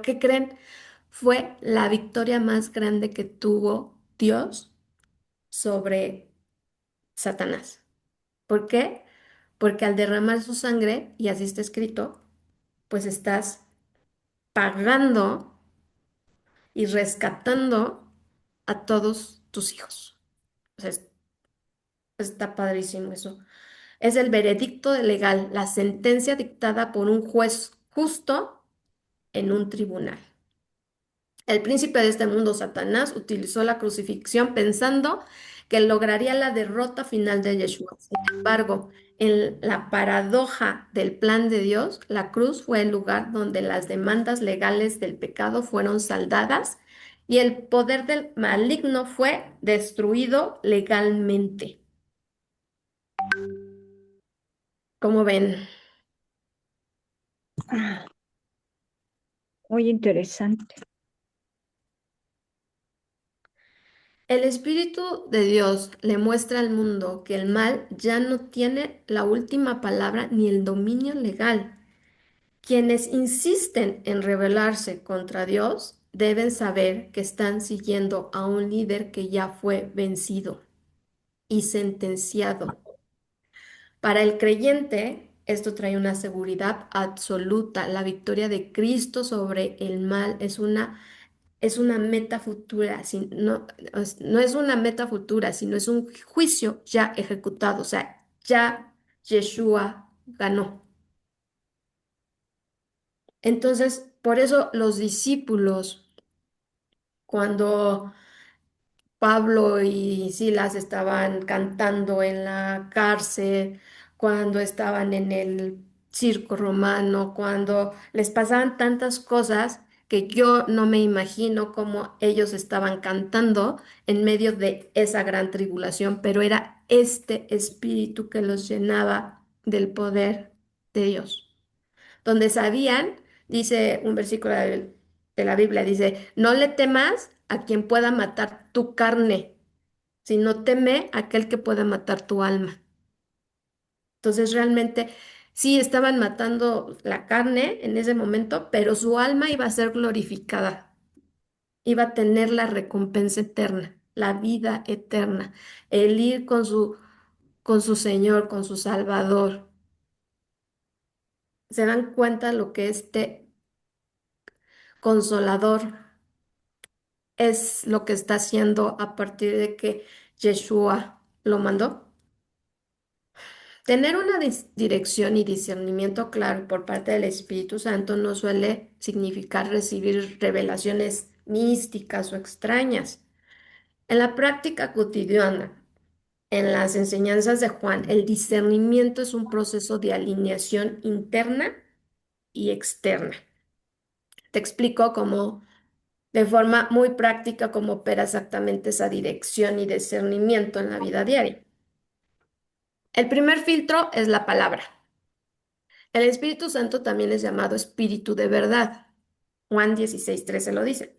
¿qué creen? Fue la victoria más grande que tuvo Dios sobre Satanás. ¿Por qué? Porque al derramar su sangre, y así está escrito, pues estás pagando y rescatando a todos tus hijos. O sea, está padrísimo eso. Es el veredicto legal, la sentencia dictada por un juez justo en un tribunal. El príncipe de este mundo, Satanás, utilizó la crucifixión pensando que lograría la derrota final de Yeshua. Sin embargo, en la paradoja del plan de Dios, la cruz fue el lugar donde las demandas legales del pecado fueron saldadas y el poder del maligno fue destruido legalmente. ¿Cómo ven? Ah, muy interesante. El Espíritu de Dios le muestra al mundo que el mal ya no tiene la última palabra ni el dominio legal. Quienes insisten en rebelarse contra Dios deben saber que están siguiendo a un líder que ya fue vencido y sentenciado. Para el creyente, esto trae una seguridad absoluta. La victoria de Cristo sobre el mal es una meta futura, no es una meta futura, sino es un juicio ya ejecutado, o sea, ya Yeshua ganó. Entonces, por eso los discípulos, cuando Pablo y Silas estaban cantando en la cárcel, cuando estaban circo romano, cuando les pasaban tantas cosas que yo no me imagino cómo ellos estaban cantando en medio de esa gran tribulación, pero era este espíritu que los llenaba del poder de Dios, donde sabían, dice un versículo de la Biblia, dice, no le temas a quien pueda matar tu carne, sino teme a aquel que pueda matar tu alma. Entonces realmente sí estaban matando la carne en ese momento, pero su alma iba a ser glorificada, iba a tener la recompensa eterna, la vida eterna, el ir con su Señor, con su Salvador. ¿Se dan cuenta lo que este consolador es lo que está haciendo a partir de que Yeshua lo mandó? Tener una dirección y discernimiento claro por parte del Espíritu Santo no suele significar recibir revelaciones místicas o extrañas. En la práctica cotidiana, en las enseñanzas de Juan, el discernimiento es un proceso de alineación interna y externa. Te explico cómo, de forma muy práctica, cómo opera exactamente esa dirección y discernimiento en la vida diaria. El primer filtro es la palabra. El Espíritu Santo también es llamado Espíritu de verdad. Juan 16:13 lo dice.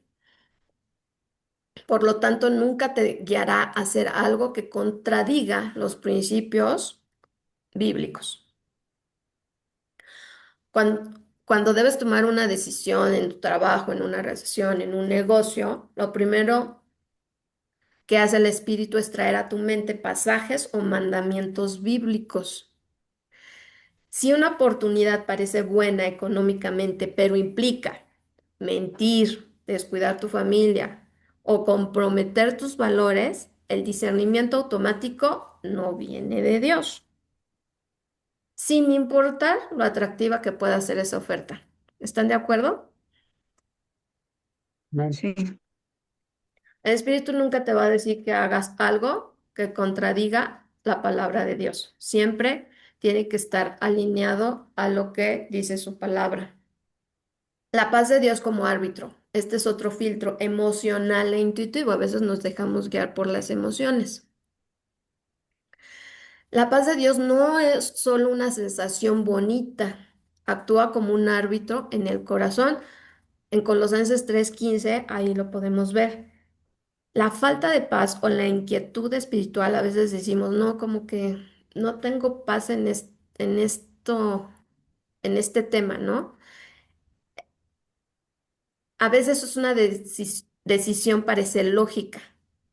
Por lo tanto, nunca te guiará a hacer algo que contradiga los principios bíblicos. Cuando debes tomar una decisión en tu trabajo, en una recesión, en un negocio, lo primero que hace el Espíritu es traer a tu mente pasajes o mandamientos bíblicos. Si una oportunidad parece buena económicamente, pero implica mentir, descuidar tu familia o comprometer tus valores, el discernimiento automático no viene de Dios, sin importar lo atractiva que pueda ser esa oferta. ¿Están de acuerdo? Amén. Sí, El Espíritu nunca te va a decir que hagas algo que contradiga la palabra de Dios. Siempre tiene que estar alineado a lo que dice su palabra. La paz de Dios como árbitro. Este es otro filtro emocional e intuitivo. A veces nos dejamos guiar por las emociones. La paz de Dios no es solo una sensación bonita. Actúa como un árbitro en el corazón. En Colosenses 3:15, ahí lo podemos ver. La falta de paz o la inquietud espiritual, a veces decimos, no, como que no tengo paz en esto, en este tema, ¿no? A veces es una decisión parece lógica,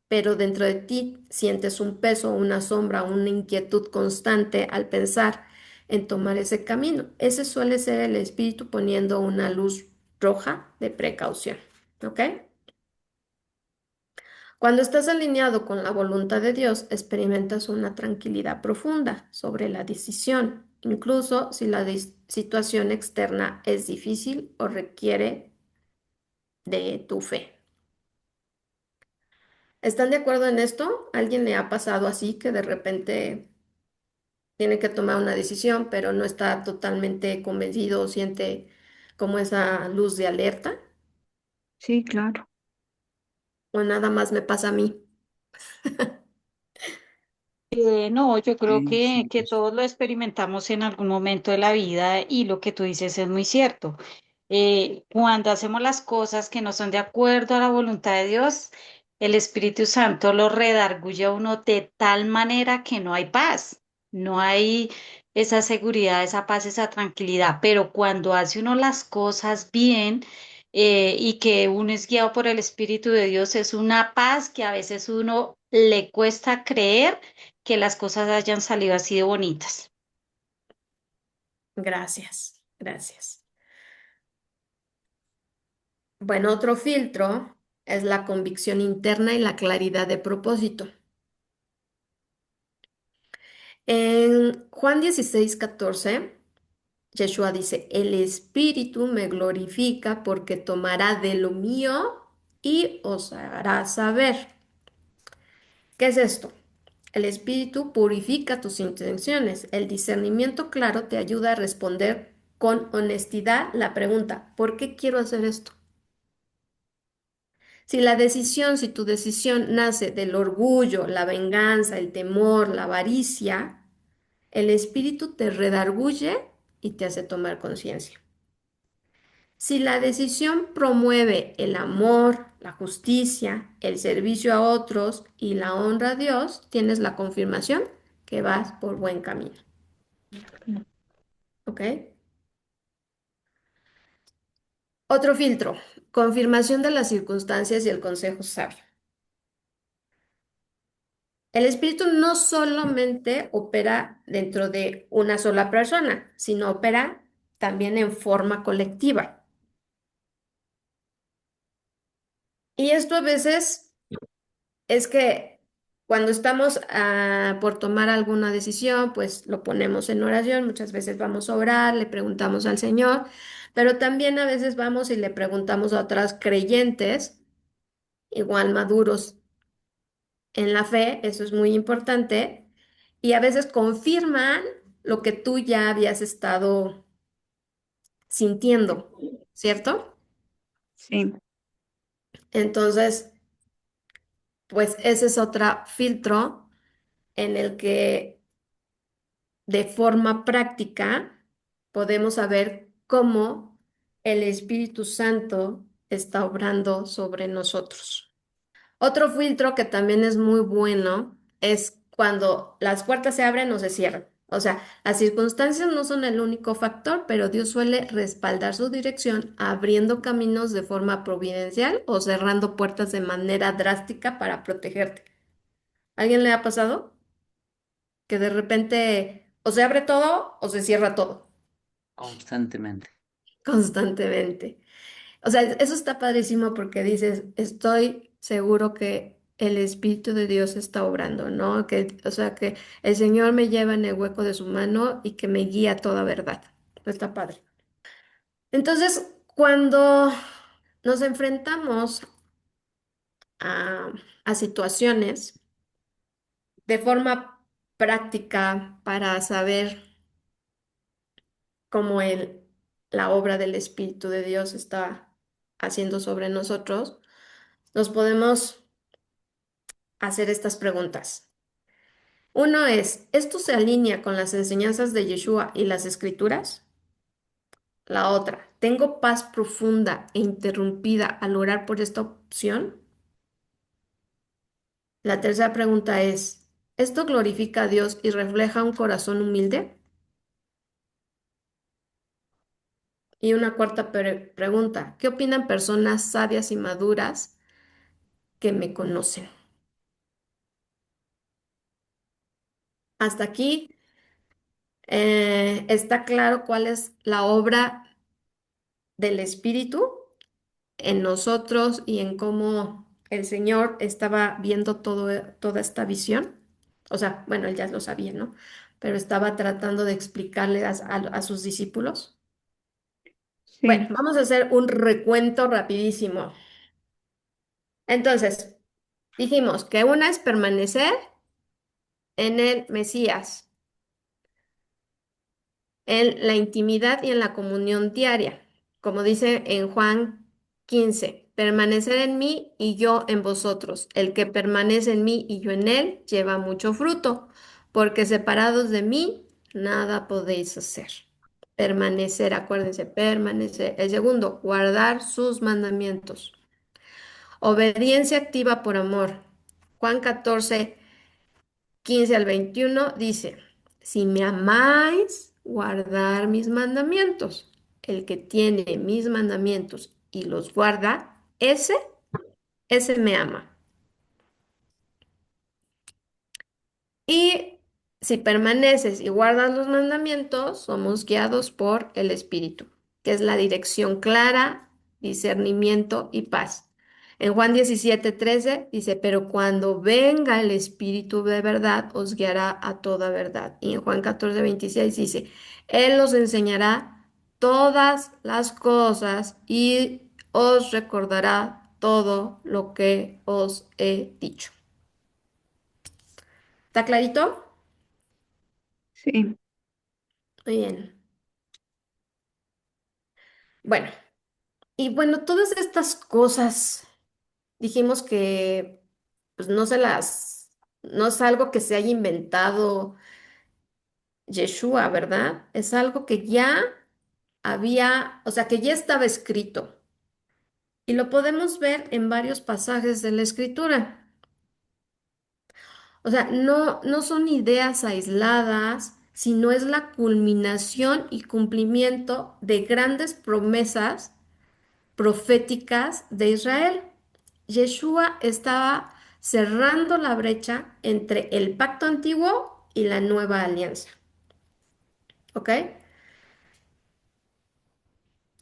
pero dentro de ti sientes un peso, una sombra, una inquietud constante al pensar en tomar ese camino. Ese suele ser el espíritu poniendo una luz roja de precaución, ¿ok? Cuando estás alineado con la voluntad de Dios, experimentas una tranquilidad profunda sobre la decisión, incluso si la situación externa es difícil o requiere de tu fe. ¿Están de acuerdo en esto? ¿Alguien le ha pasado así que de repente tiene que tomar una decisión, pero no está totalmente convencido o siente como esa luz de alerta? sí, claro. ¿O nada más me pasa a mí? No, yo creo Sí, sí, que pues. todos lo experimentamos en algún momento de la vida y lo que tú dices es muy cierto. Cuando hacemos las cosas que no son de acuerdo a la voluntad de Dios, el Espíritu Santo lo redarguye a uno de tal manera que no hay paz, no hay esa seguridad, esa paz, esa tranquilidad. Pero cuando hace uno las cosas bien, y que uno es guiado por el Espíritu de Dios, es una paz que a veces uno le cuesta creer que las cosas hayan salido así de bonitas. Gracias, gracias. Bueno, otro filtro es la convicción interna y la claridad de propósito. En Juan 16:14, Yeshua dice, el Espíritu me glorifica porque tomará de lo mío y os hará saber. ¿Qué es esto? El Espíritu purifica tus intenciones. El discernimiento claro te ayuda a responder con honestidad la pregunta, ¿por qué quiero hacer esto? Si tu decisión nace del orgullo, la venganza, el temor, la avaricia, el Espíritu te redarguye y te hace tomar conciencia. Si la decisión promueve el amor, la justicia, el servicio a otros y la honra a Dios, tienes la confirmación que vas por buen camino. ¿Ok? Otro filtro, confirmación de las circunstancias y el consejo sabio. El espíritu no solamente opera dentro de una sola persona, sino opera también en forma colectiva. Y esto a veces es que cuando estamos por tomar alguna decisión, pues lo ponemos en oración, muchas veces vamos a orar, le preguntamos al Señor, pero también a veces vamos y le preguntamos a otras creyentes, igual maduros en la fe, eso es muy importante, y a veces confirman lo que tú ya habías estado sintiendo, ¿cierto? Sí, Entonces, pues ese es otro filtro en el que de forma práctica podemos saber cómo el Espíritu Santo está obrando sobre nosotros. Otro filtro que también es muy bueno es cuando las puertas se abren o se cierran. O sea, las circunstancias no son el único factor, pero Dios suele respaldar su dirección abriendo caminos de forma providencial o cerrando puertas de manera drástica para protegerte. ¿Alguien le ha pasado que de repente o se abre todo o se cierra todo Constantemente. constantemente? O sea, eso está padrísimo porque dices, estoy seguro que el Espíritu de Dios está obrando, ¿no? Que, o sea, que el Señor me lleva en el hueco de su mano y que me guía a toda verdad. Está padre. Entonces, cuando nos enfrentamos a, a situaciones de forma práctica para saber cómo la obra del Espíritu de Dios está haciendo sobre nosotros, nos podemos hacer estas preguntas. Uno es, ¿esto se alinea con las enseñanzas de Yeshua y las escrituras? La otra, ¿tengo paz profunda e interrumpida al orar por esta opción? La tercera pregunta es, ¿esto glorifica a Dios y refleja un corazón humilde? Y una cuarta pregunta, ¿qué opinan personas sabias y maduras que me conocen? Hasta aquí está claro cuál es la obra del Espíritu en nosotros y en cómo el Señor estaba viendo toda esta visión. O sea, bueno, él ya lo sabía, ¿no? Pero estaba tratando de explicarle a sus discípulos. Bueno, sí, vamos a hacer un recuento rapidísimo. Entonces, dijimos que una es permanecer en el Mesías, en la intimidad y en la comunión diaria, como dice en Juan 15, permanecer en mí y yo en vosotros. El que permanece en mí y yo en él lleva mucho fruto, porque separados de mí nada podéis hacer. Permanecer, acuérdense, permanecer. El segundo, guardar sus mandamientos. Obediencia activa por amor. Juan 14 15 al 21 dice, si me amáis, guardar mis mandamientos. El que tiene mis mandamientos y los guarda, ese me ama. Y si permaneces y guardas los mandamientos, somos guiados por el Espíritu, que es la dirección clara, discernimiento y paz. En Juan 17:13 dice, pero cuando venga el Espíritu de verdad, os guiará a toda verdad. Y en Juan 14:26 dice, Él os enseñará todas las cosas y os recordará todo lo que os he dicho. ¿Está clarito? Sí. Muy bien. Bueno, y bueno, todas estas cosas dijimos que pues no es algo que se haya inventado Yeshua, ¿verdad? Es algo que ya había, o sea, que ya estaba escrito. Y lo podemos ver en varios pasajes de la Escritura. O sea, no son ideas aisladas, sino es la culminación y cumplimiento de grandes promesas proféticas de Israel. Yeshua estaba cerrando la brecha entre el pacto antiguo y la nueva alianza. ¿Ok?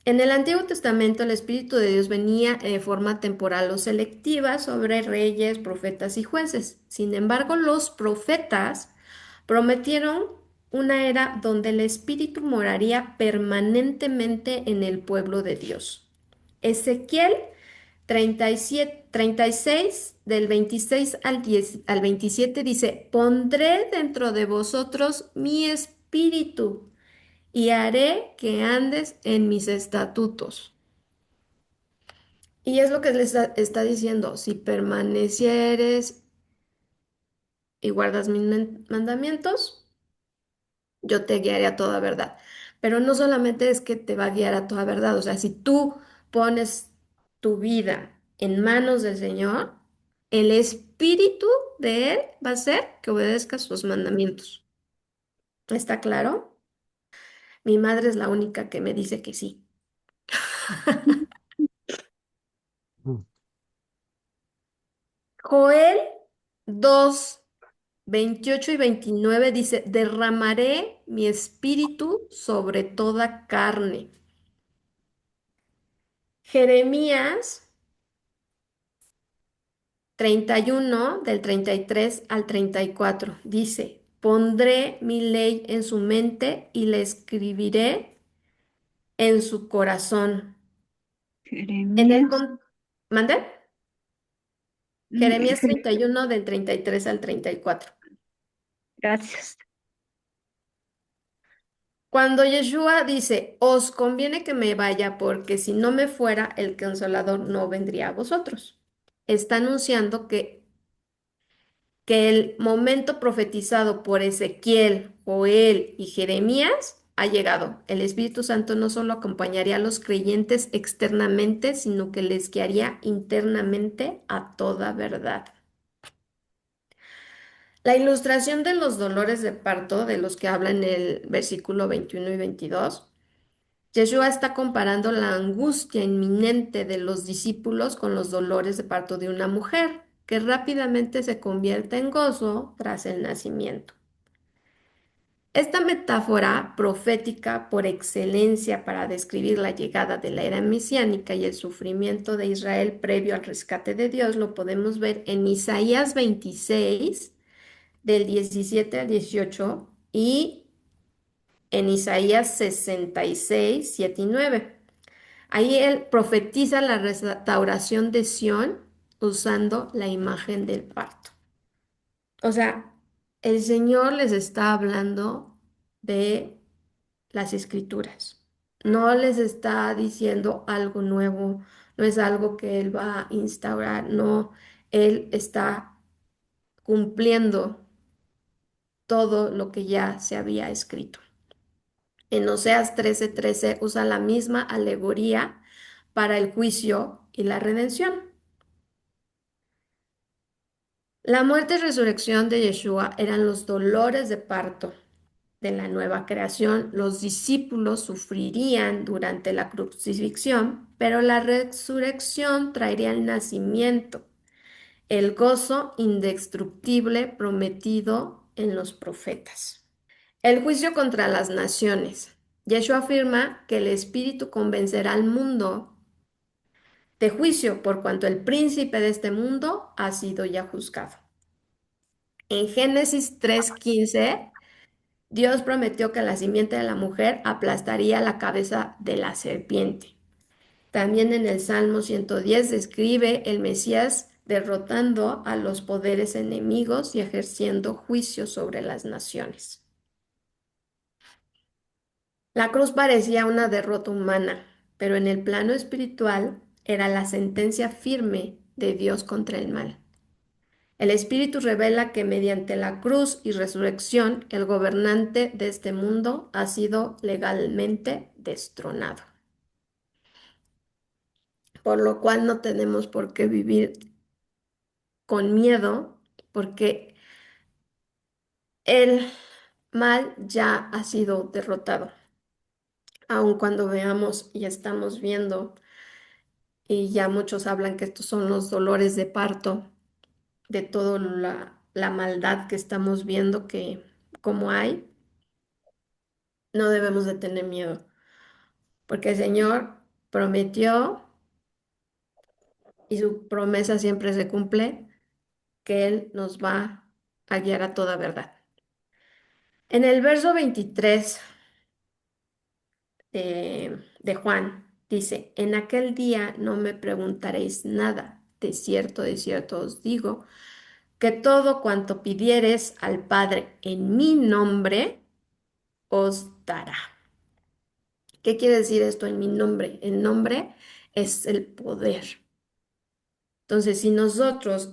En el Antiguo Testamento, el Espíritu de Dios venía en forma temporal o selectiva sobre reyes, profetas y jueces. Sin embargo, los profetas prometieron una era donde el Espíritu moraría permanentemente en el pueblo de Dios. Ezequiel 36, del 26 al 27 dice, pondré dentro de vosotros mi espíritu y haré que andes en mis estatutos. Y es lo que les está diciendo, si permanecieres y guardas mis mandamientos, yo te guiaré a toda verdad. Pero no solamente es que te va a guiar a toda verdad, o sea, si tú pones tu vida en manos del Señor, el espíritu de Él va a hacer que obedezcas sus mandamientos. ¿Está claro? Mi madre es la única que me dice que sí. Mm. Joel 2, 28 y 29 dice, derramaré mi espíritu sobre toda carne. Jeremías 31 del 33 al 34 dice, pondré mi ley en su mente y la escribiré en su corazón. En el Jeremías. ¿Mande? mm, Jeremías Jer- 31 del 33 al 34. Gracias. Cuando Yeshua dice, os conviene que me vaya porque si no me fuera, el Consolador no vendría a vosotros. Está anunciando que el momento profetizado por Ezequiel, Joel y Jeremías ha llegado. El Espíritu Santo no solo acompañaría a los creyentes externamente, sino que les guiaría internamente a toda verdad. La ilustración de los dolores de parto, de los que habla en el versículo 21 y 22, Yeshua está comparando la angustia inminente de los discípulos con los dolores de parto de una mujer, que rápidamente se convierte en gozo tras el nacimiento. Esta metáfora profética por excelencia para describir la llegada de la era mesiánica y el sufrimiento de Israel previo al rescate de Dios lo podemos ver en Isaías 26, del 17 al 18 y en Isaías 66, 7 y 9. Ahí él profetiza la restauración de Sión usando la imagen del parto. O sea, el Señor les está hablando de las escrituras. No les está diciendo algo nuevo, no es algo que Él va a instaurar, no, Él está cumpliendo todo lo que ya se había escrito. En Oseas 13:13 usa la misma alegoría para el juicio y la redención. La muerte y resurrección de Yeshua eran los dolores de parto de la nueva creación. Los discípulos sufrirían durante la crucifixión, pero la resurrección traería el nacimiento, el gozo indestructible prometido en los profetas. El juicio contra las naciones. Yeshua afirma que el Espíritu convencerá al mundo de juicio por cuanto el príncipe de este mundo ha sido ya juzgado. En Génesis 3:15, Dios prometió que la simiente de la mujer aplastaría la cabeza de la serpiente. También en el Salmo 110 describe el Mesías derrotando a los poderes enemigos y ejerciendo juicio sobre las naciones. La cruz parecía una derrota humana, pero en el plano espiritual era la sentencia firme de Dios contra el mal. El Espíritu revela que mediante la cruz y resurrección el gobernante de este mundo ha sido legalmente destronado, por lo cual no tenemos por qué vivir con miedo, porque el mal ya ha sido derrotado. Aun cuando veamos y estamos viendo, y ya muchos hablan que estos son los dolores de parto, de toda la maldad que estamos viendo que como hay, no debemos de tener miedo, porque el Señor prometió y su promesa siempre se cumple, que Él nos va a guiar a toda verdad. En el verso 23 de Juan dice, en aquel día no me preguntaréis nada, de cierto os digo, que todo cuanto pidiereis al Padre en mi nombre, os dará. ¿Qué quiere decir esto en mi nombre? El nombre es el poder. Entonces, si nosotros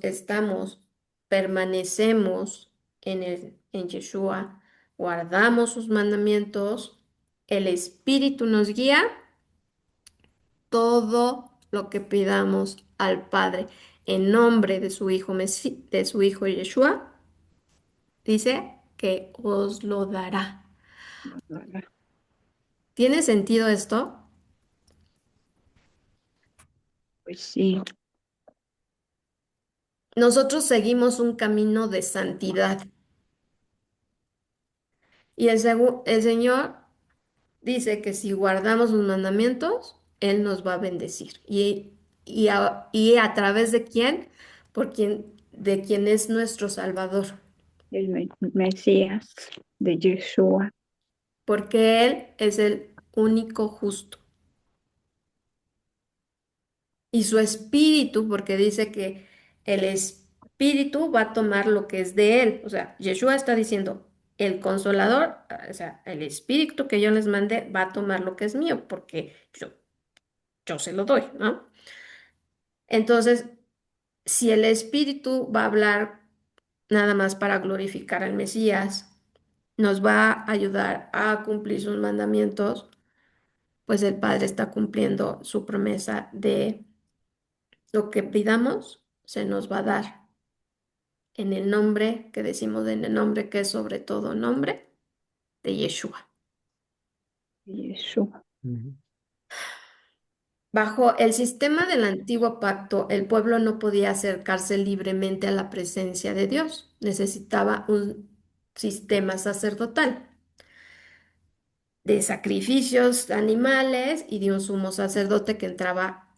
permanecemos en Yeshua, guardamos sus mandamientos, el Espíritu nos guía, todo lo que pidamos al Padre en nombre de su Hijo, de su Hijo Yeshua, dice que os lo dará. ¿Tiene sentido esto? Pues sí, Nosotros seguimos un camino de santidad y el Señor dice que si guardamos sus mandamientos, Él nos va a bendecir. ¿Y a través de quién? De quien es nuestro Salvador, el Mesías de Yeshua. porque Él es el único justo. Y su espíritu, porque dice que el espíritu va a tomar lo que es de Él. O sea, Yeshua está diciendo, el consolador, o sea, el espíritu que yo les mandé va a tomar lo que es mío, porque yo se lo doy, ¿no? Entonces, si el Espíritu va a hablar nada más para glorificar al Mesías, nos va a ayudar a cumplir sus mandamientos, pues el Padre está cumpliendo su promesa de lo que pidamos, se nos va a dar en el nombre que decimos, en el nombre que es sobre todo nombre de Yeshua. Yeshua. Ujú. Bajo el sistema del antiguo pacto, el pueblo no podía acercarse libremente a la presencia de Dios. Necesitaba un sistema sacerdotal de sacrificios de animales y de un sumo sacerdote que entraba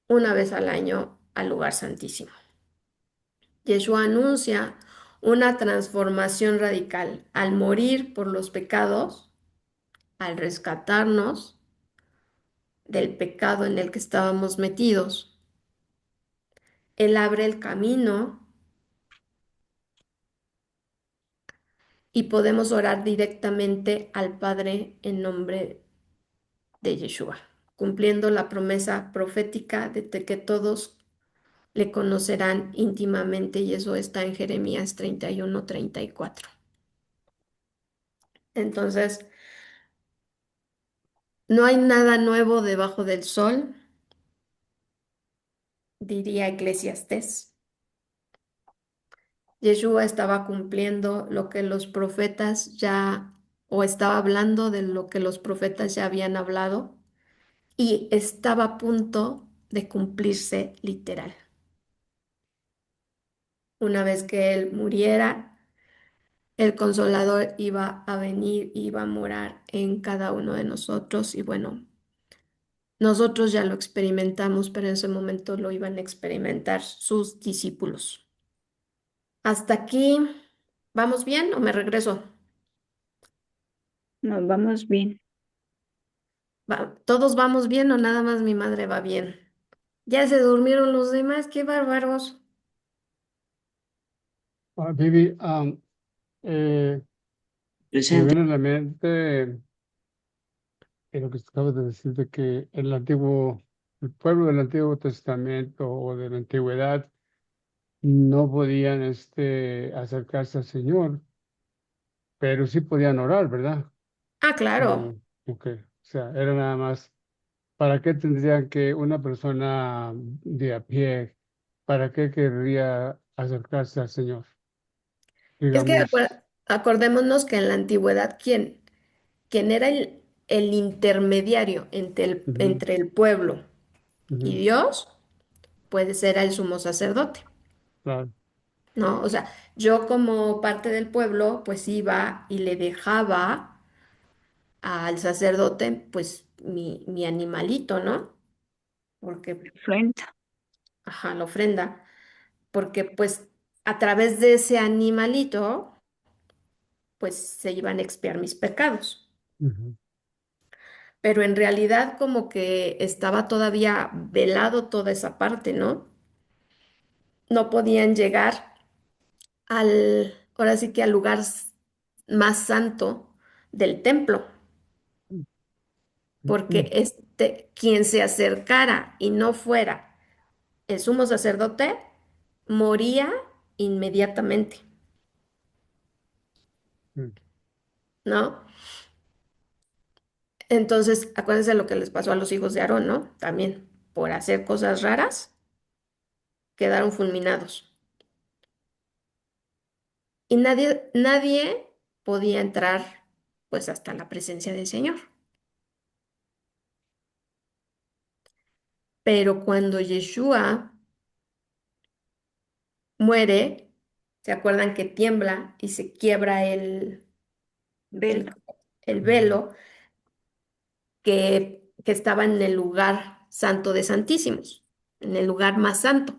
una vez al año al lugar santísimo. Yeshua anuncia una transformación radical al morir por los pecados, al rescatarnos del pecado en el que estábamos metidos. Él abre el camino y podemos orar directamente al Padre en nombre de Yeshua, cumpliendo la promesa profética de que todos le conocerán íntimamente, y eso está en Jeremías 31-34. Entonces, no hay nada nuevo debajo del sol, diría Eclesiastés. Yeshua estaba cumpliendo lo que los profetas ya, o estaba hablando de lo que los profetas ya habían hablado, y estaba a punto de cumplirse literal. Una vez que Él muriera, el Consolador iba a venir, iba a morar en cada uno de nosotros y bueno, nosotros ya lo experimentamos, pero en ese momento lo iban a experimentar sus discípulos. ¿Hasta aquí vamos bien o me regreso? Nos vamos bien. ¿Todos vamos bien o nada más mi madre va bien? Ya se durmieron los demás, qué bárbaros. Vivi, se me Presente. viene a la mente lo que acabas de decir de que el pueblo del Antiguo Testamento o de la Antigüedad no podían acercarse al Señor, pero sí podían orar, ¿verdad? Ah, claro. Ok, o sea, era nada más, ¿para qué tendrían que una persona de a pie, para qué querría acercarse al Señor? Es que Digamos, acordémonos que en la antigüedad, quien era el intermediario ujú, entre el pueblo y ujú, Dios, pues era el sumo sacerdote, claro, ¿no? O sea, yo como parte del pueblo, pues iba y le dejaba al sacerdote, pues mi animalito, ¿no? Porque, Frente. ajá, la ofrenda, porque pues a través de ese animalito, pues se iban a expiar mis pecados. ujú, Pero en realidad como que estaba todavía velado toda esa parte, ¿no? No podían llegar ahora sí que al lugar más santo del templo, porque ujú, quien se acercara y no fuera el sumo sacerdote, moría inmediatamente, ujú. ¿no? Entonces, acuérdense lo que les pasó a los hijos de Aarón, ¿no? También por hacer cosas raras, quedaron fulminados. Y nadie podía entrar pues hasta la presencia del Señor. Pero cuando Yeshua muere, ¿se acuerdan que tiembla y se quiebra el, Velo. el Ujú, velo que estaba en el lugar santo de santísimos, en el lugar más santo?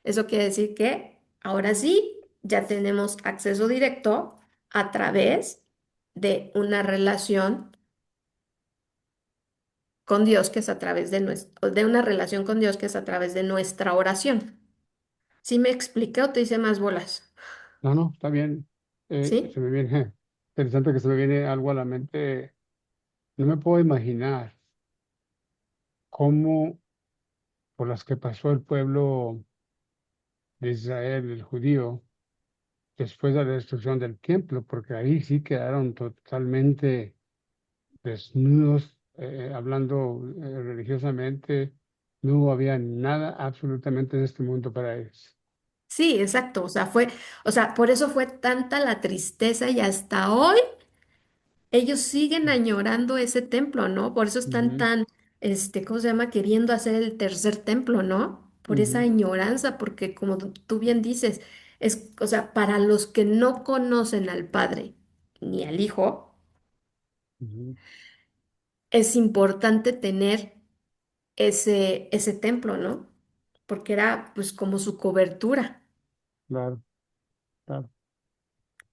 Eso quiere decir que ahora sí ya tenemos acceso directo a través de una relación con Dios, que es a través de una relación con Dios que es a través de nuestra oración. ¿Sí me expliqué o te hice más bolas? no, no, está bien. Se ¿Sí? me viene, interesante que se me viene algo a la mente. No me puedo imaginar cómo, por las que pasó el pueblo de Israel, el judío, después de la destrucción del templo, porque ahí sí quedaron totalmente desnudos, hablando religiosamente, no había nada absolutamente en este mundo para ellos. Sí, exacto. O sea, por eso fue tanta la tristeza y hasta hoy ellos siguen añorando ese templo, ¿no? Por eso están Ujú, tan, ¿cómo se llama? Queriendo hacer el tercer templo, ¿no? Por esa ujú, añoranza, porque como tú bien dices, o sea, para los que no conocen al Padre ni al Hijo, ujú, es importante tener ese templo, ¿no? Porque era pues como su cobertura, claro, claro.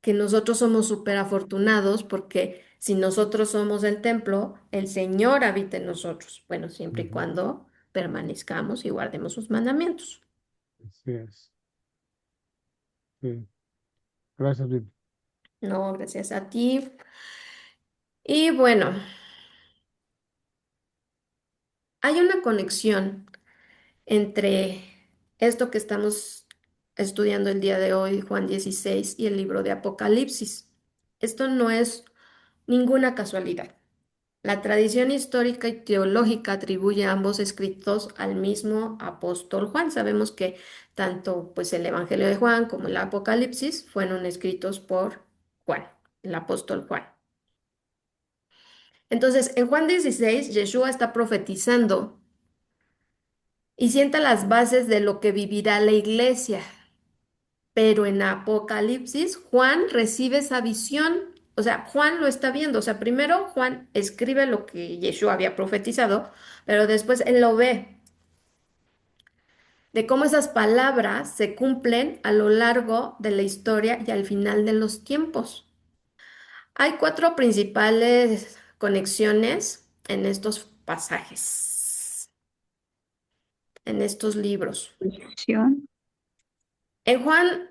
que nosotros somos súper afortunados porque si nosotros somos el templo, el Señor habita en nosotros. Bueno, siempre y Ujú, cuando permanezcamos y guardemos sus mandamientos. así es. Sí. Gracias, Vivi. No, gracias a ti. Y bueno, hay una conexión entre esto que estamos estudiando el día de hoy, Juan 16, y el libro de Apocalipsis. Esto no es ninguna casualidad. La tradición histórica y teológica atribuye ambos escritos al mismo apóstol Juan. Sabemos que tanto pues el Evangelio de Juan como el Apocalipsis fueron escritos por Juan, el apóstol Juan. Entonces, en Juan 16, Yeshua está profetizando y sienta las bases de lo que vivirá la iglesia. Pero en Apocalipsis, Juan recibe esa visión. O sea, Juan lo está viendo. O sea, primero Juan escribe lo que Yeshua había profetizado, pero después él lo ve, de cómo esas palabras se cumplen a lo largo de la historia y al final de los tiempos. Hay cuatro principales conexiones en estos pasajes. en estos libros. Visión. En Juan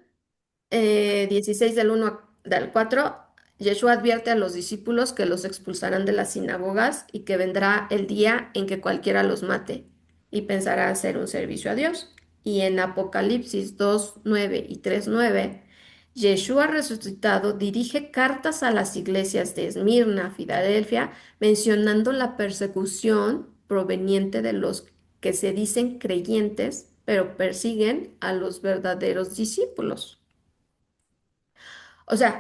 16 del 1 al 4, Yeshua advierte a los discípulos que los expulsarán de las sinagogas y que vendrá el día en que cualquiera los mate y pensará hacer un servicio a Dios. Y en Apocalipsis 2:9 y 3:9, Yeshua resucitado dirige cartas a las iglesias de Esmirna, Filadelfia, mencionando la persecución proveniente de los que se dicen creyentes, pero persiguen a los verdaderos discípulos. O sea,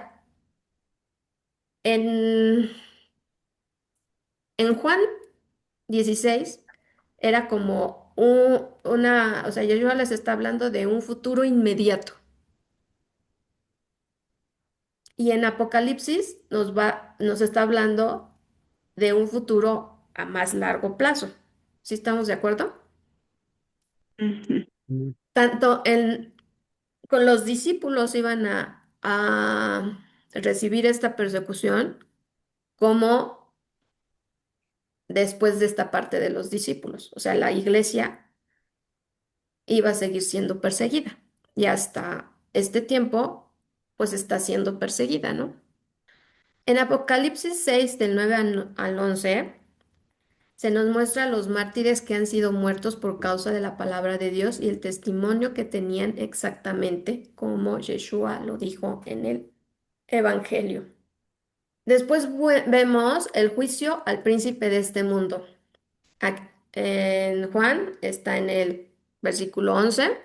en, en Juan 16 era como o sea, Yeshua les está hablando de un futuro inmediato. Y en Apocalipsis nos está hablando de un futuro a más largo plazo. ¿Sí estamos de acuerdo? Ujú. Mm, Tanto con los discípulos iban a recibir esta persecución como después de esta parte de los discípulos. O sea, la iglesia iba a seguir siendo perseguida. Y hasta este tiempo, pues está siendo perseguida, ¿no? En Apocalipsis 6 del 9 al 11, se nos muestra a los mártires que han sido muertos por causa de la palabra de Dios y el testimonio que tenían exactamente como Yeshua lo dijo en el Evangelio. Después vemos el juicio al príncipe de este mundo. En Juan está en el versículo 11.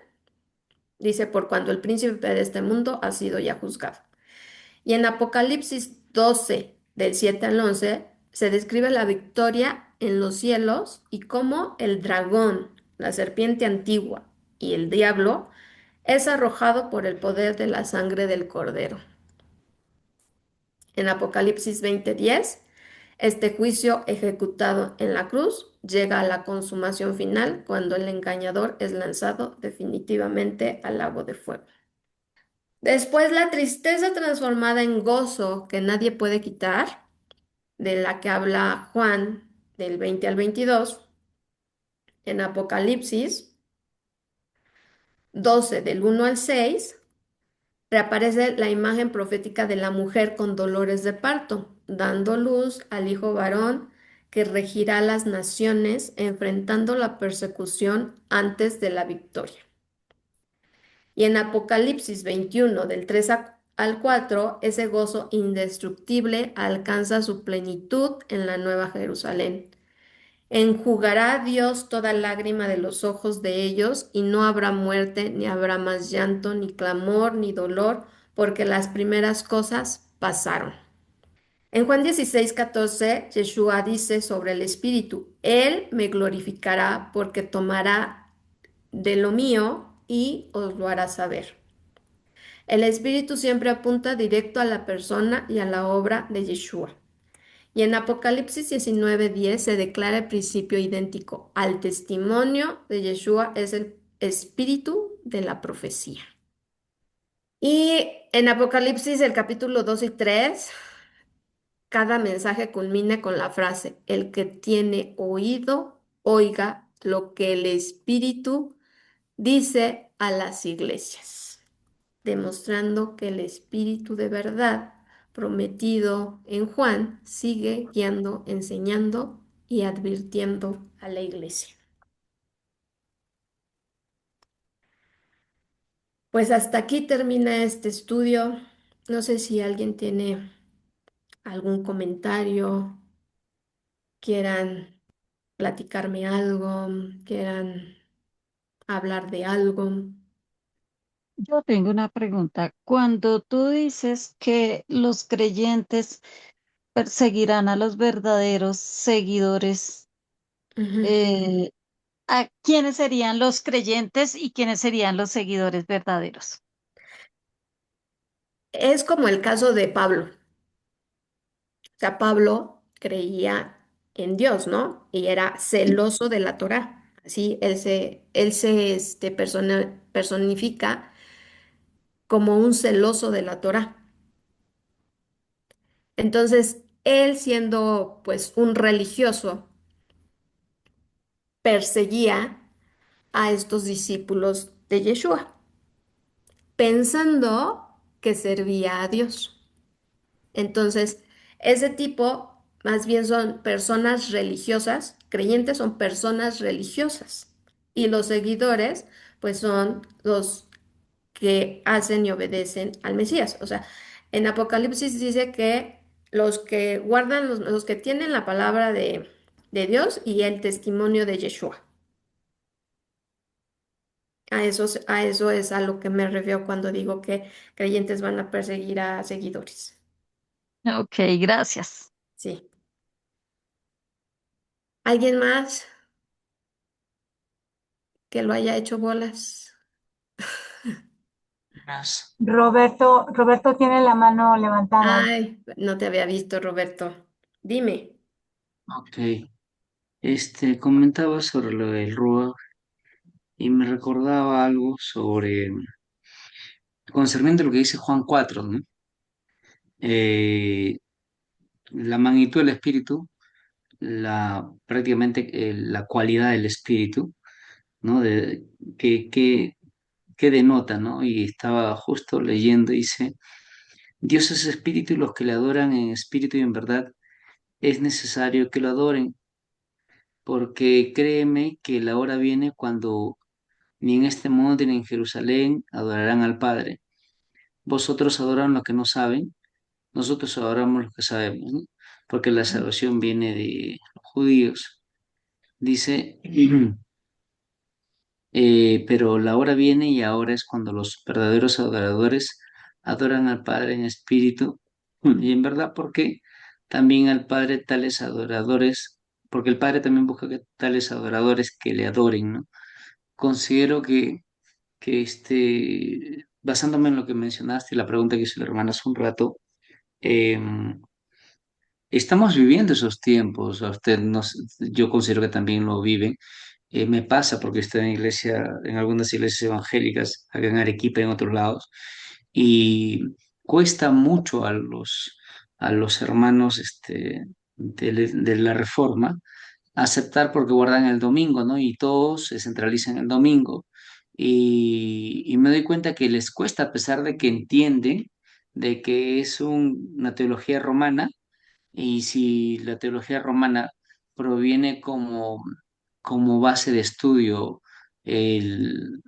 Dice, por cuanto el príncipe de este mundo ha sido ya juzgado. Y en Apocalipsis 12, del 7 al 11, se describe la victoria en los cielos y cómo el dragón, la serpiente antigua y el diablo es arrojado por el poder de la sangre del cordero. En Apocalipsis 20:10, este juicio ejecutado en la cruz llega a la consumación final cuando el engañador es lanzado definitivamente al lago de fuego. Después la tristeza transformada en gozo que nadie puede quitar, de la que habla Juan del 20 al 22, en Apocalipsis 12 del 1 al 6, reaparece la imagen profética de la mujer con dolores de parto, dando luz al hijo varón que regirá las naciones, enfrentando la persecución antes de la victoria. Y en Apocalipsis 21, del 3 al 4, ese gozo indestructible alcanza su plenitud en la Nueva Jerusalén. Enjugará Dios toda lágrima de los ojos de ellos, y no habrá muerte, ni habrá más llanto, ni clamor, ni dolor, porque las primeras cosas pasaron. En Juan 16:14, Yeshua dice sobre el Espíritu, Él me glorificará porque tomará de lo mío y os lo hará saber. El Espíritu siempre apunta directo a la persona y a la obra de Yeshua. Y en Apocalipsis 19:10 se declara el principio idéntico. Al testimonio de Yeshua es el espíritu de la profecía. Y en Apocalipsis el capítulo 2 y 3, cada mensaje culmina con la frase, el que tiene oído, oiga lo que el Espíritu dice a las iglesias, demostrando que el Espíritu de verdad prometido en Juan sigue guiando, enseñando y advirtiendo a la iglesia. Pues hasta aquí termina este estudio. No sé si alguien tiene algún comentario, quieran platicarme algo, quieran hablar de algo. Yo tengo una pregunta. Cuando tú dices que los creyentes perseguirán a los verdaderos seguidores, Ujú. eh, ¿a quiénes serían los creyentes y quiénes serían los seguidores verdaderos? Es como el caso de Pablo. O sea, Pablo creía en Dios, ¿no? Y era celoso de la Torá. Así él se personifica como un celoso de la Torá. Entonces, él siendo pues un religioso, perseguía a estos discípulos de Yeshua, pensando que servía a Dios. Entonces, ese tipo más bien son personas religiosas, creyentes son personas religiosas y los seguidores pues son los que hacen y obedecen al Mesías. O sea, en Apocalipsis dice que los que guardan, los que tienen la palabra de Dios y el testimonio de Yeshua. A eso es a lo que me refiero cuando digo que creyentes van a perseguir a seguidores. Ok, gracias. Sí. ¿Alguien más que lo haya hecho bolas? Más. Roberto tiene la mano levantada. Ay, no te había visto, Roberto. Dime. Ok. Comentaba sobre lo del Ruach y me recordaba algo sobre, concerniente a lo que dice Juan 4, ¿no? Eh, la magnitud del Espíritu, prácticamente la cualidad del Espíritu, ¿no? Que, que, que denota, ¿no? Y estaba justo leyendo, dice, Dios es Espíritu y los que le adoran en espíritu y en verdad es necesario que lo adoren, porque créeme que la hora viene cuando ni en este monte ni en Jerusalén adorarán al Padre. Vosotros adoran lo que no saben, nosotros adoramos lo que sabemos, ¿no? Porque la salvación viene de los judíos. Dice, pero la hora viene y ahora es cuando los verdaderos adoradores adoran al Padre en espíritu y en verdad, porque también al Padre tales adoradores, porque el Padre también busca que tales adoradores que le adoren, ¿no? Considero que basándome en lo que mencionaste y la pregunta que hizo la hermana hace un rato, estamos viviendo esos tiempos, a usted no, yo considero que también lo viven. Me pasa porque estoy en iglesia, en algunas iglesias evangélicas, acá en Arequipa y en otros lados, y cuesta mucho a los hermanos de la Reforma aceptar porque guardan el domingo, ¿no? Y todos se centralizan en el domingo. Y me doy cuenta que les cuesta, a pesar de que entienden de que es una teología romana, y si la teología romana proviene como base de estudio el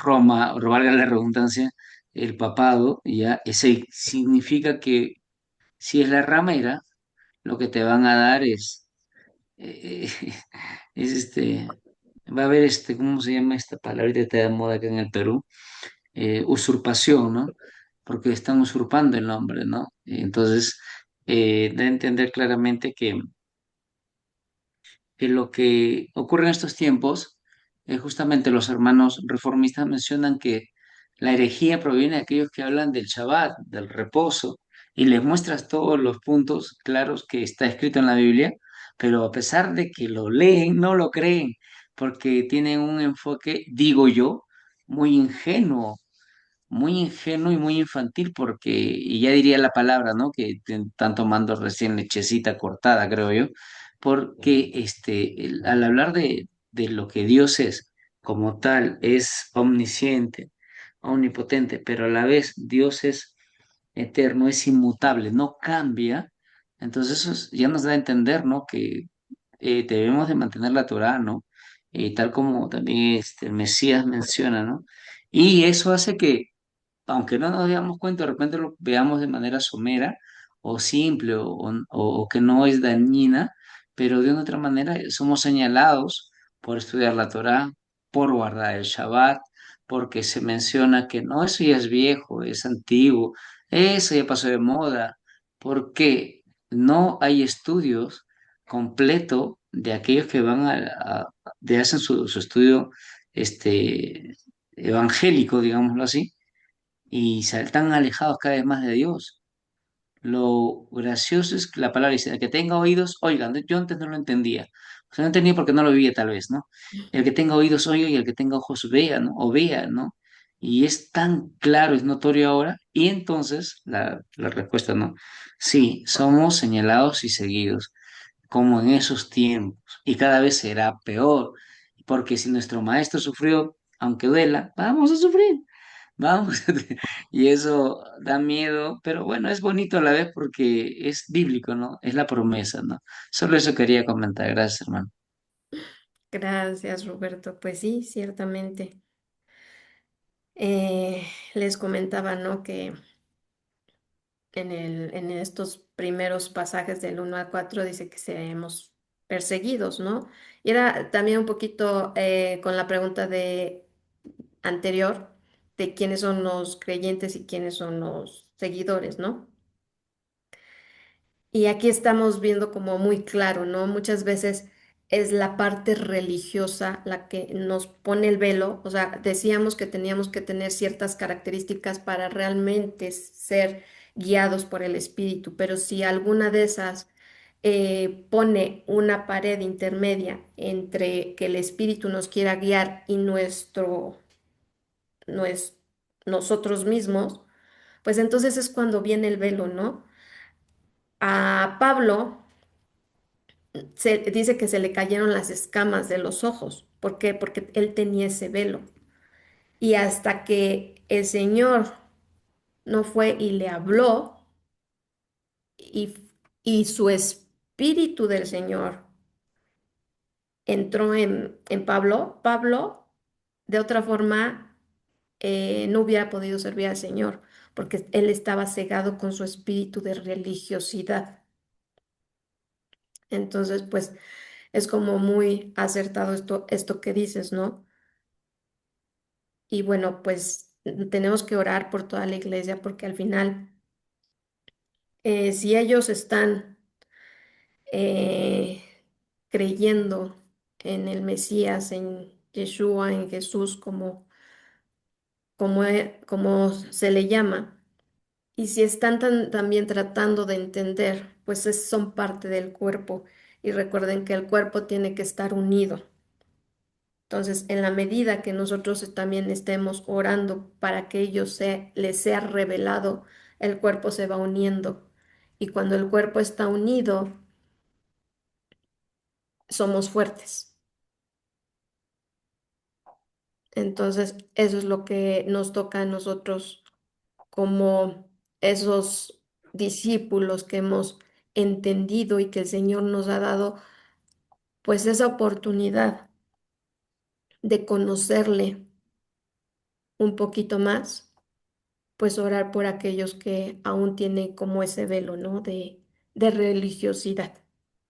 Roma, o valga la redundancia, el papado, ya, ese significa que si es la ramera, lo que te van a dar eh, es va a haber ¿cómo se llama esta palabra? Ahorita está de moda acá en el Perú, usurpación, ¿no? Porque están usurpando el nombre, ¿no? Y entonces, da a entender claramente que lo que ocurre en estos tiempos, justamente los hermanos reformistas mencionan que la herejía proviene de aquellos que hablan del Shabbat, del reposo, y les muestras todos los puntos claros que está escrito en la Biblia, pero a pesar de que lo leen, no lo creen, porque tienen un enfoque, digo yo, muy ingenuo, muy ingenuo y muy infantil, porque, y ya diría la palabra, ¿no? Que están tomando recién lechecita cortada, creo yo, porque al hablar de lo que Dios es como tal, es omnisciente, omnipotente, pero a la vez Dios es eterno, es inmutable, no cambia. Entonces ya nos da a entender, ¿no? Que debemos de mantener la Torá, ¿no? Tal como también el Mesías menciona, ¿no? Y eso hace que aunque no nos damos cuenta, de repente lo veamos de manera somera o simple o que no es dañina, pero de una otra manera somos señalados por estudiar la Torá, por guardar el Shabbat, porque se menciona que no, eso ya es viejo, es antiguo, eso ya pasó de moda, porque no hay estudios completo de aquellos que van hacen su estudio evangélico, digámoslo así, y se están alejados cada vez más de Dios. Lo gracioso es que la palabra dice, el que tenga oídos, oigan, yo antes no lo entendía. O sea, no entendía porque no lo vivía tal vez, ¿no? El que tenga oídos, oiga, y el que tenga ojos, vea, ¿no? O vea, ¿no? Y es tan claro, es notorio ahora. Y entonces, la respuesta, ¿no? Sí, somos señalados y seguidos, como en esos tiempos. Y cada vez será peor. porque si nuestro maestro sufrió, aunque duela, vamos a sufrir, vamos. Y eso da miedo, pero bueno, es bonito a la vez porque es bíblico, ¿no? Es la promesa, ¿no? Solo eso quería comentar. Gracias, hermano. Gracias, Roberto. Pues sí, ciertamente. Eh, Les comentaba, ¿no? Que en estos primeros pasajes del 1 al 4 dice que seremos perseguidos, ¿no? Y era también un poquito con la pregunta de anterior de quiénes son los creyentes y quiénes son los seguidores, ¿no? Y aquí estamos viendo como muy claro, ¿no? Muchas veces es la parte religiosa la que nos pone el velo, o sea, decíamos que teníamos que tener ciertas características para realmente ser guiados por el Espíritu, pero si alguna de esas pone una pared intermedia entre que el Espíritu nos quiera guiar y nues- nosotros mismos, pues entonces es cuando viene el velo, ¿no? A Pablo se dice que se le cayeron las escamas de los ojos. ¿Por qué? Porque él tenía ese velo. Y hasta que el Señor no fue y le habló y, y su espíritu del Señor entró en Pablo, Pablo de otra forma no hubiera podido servir al Señor porque él estaba cegado con su espíritu de religiosidad. Entonces, pues es como muy acertado esto que dices, ¿no? Y bueno, pues tenemos que orar por toda la iglesia porque al final, si ellos están eh, creyendo en el Mesías, en Yeshua, en Jesús, como se le llama, y si están también tratando de entender, pues son parte del cuerpo. Y recuerden que el cuerpo tiene que estar unido. Entonces, en la medida que nosotros también estemos orando para que ellos les sea revelado, el cuerpo se va uniendo. Y cuando el cuerpo está unido, somos fuertes. Entonces, eso es lo que nos toca a nosotros como esos discípulos que hemos entendido y que el Señor nos ha dado, pues esa oportunidad de conocerle un poquito más, pues orar por aquellos que aún tienen como ese velo, ¿no? De religiosidad.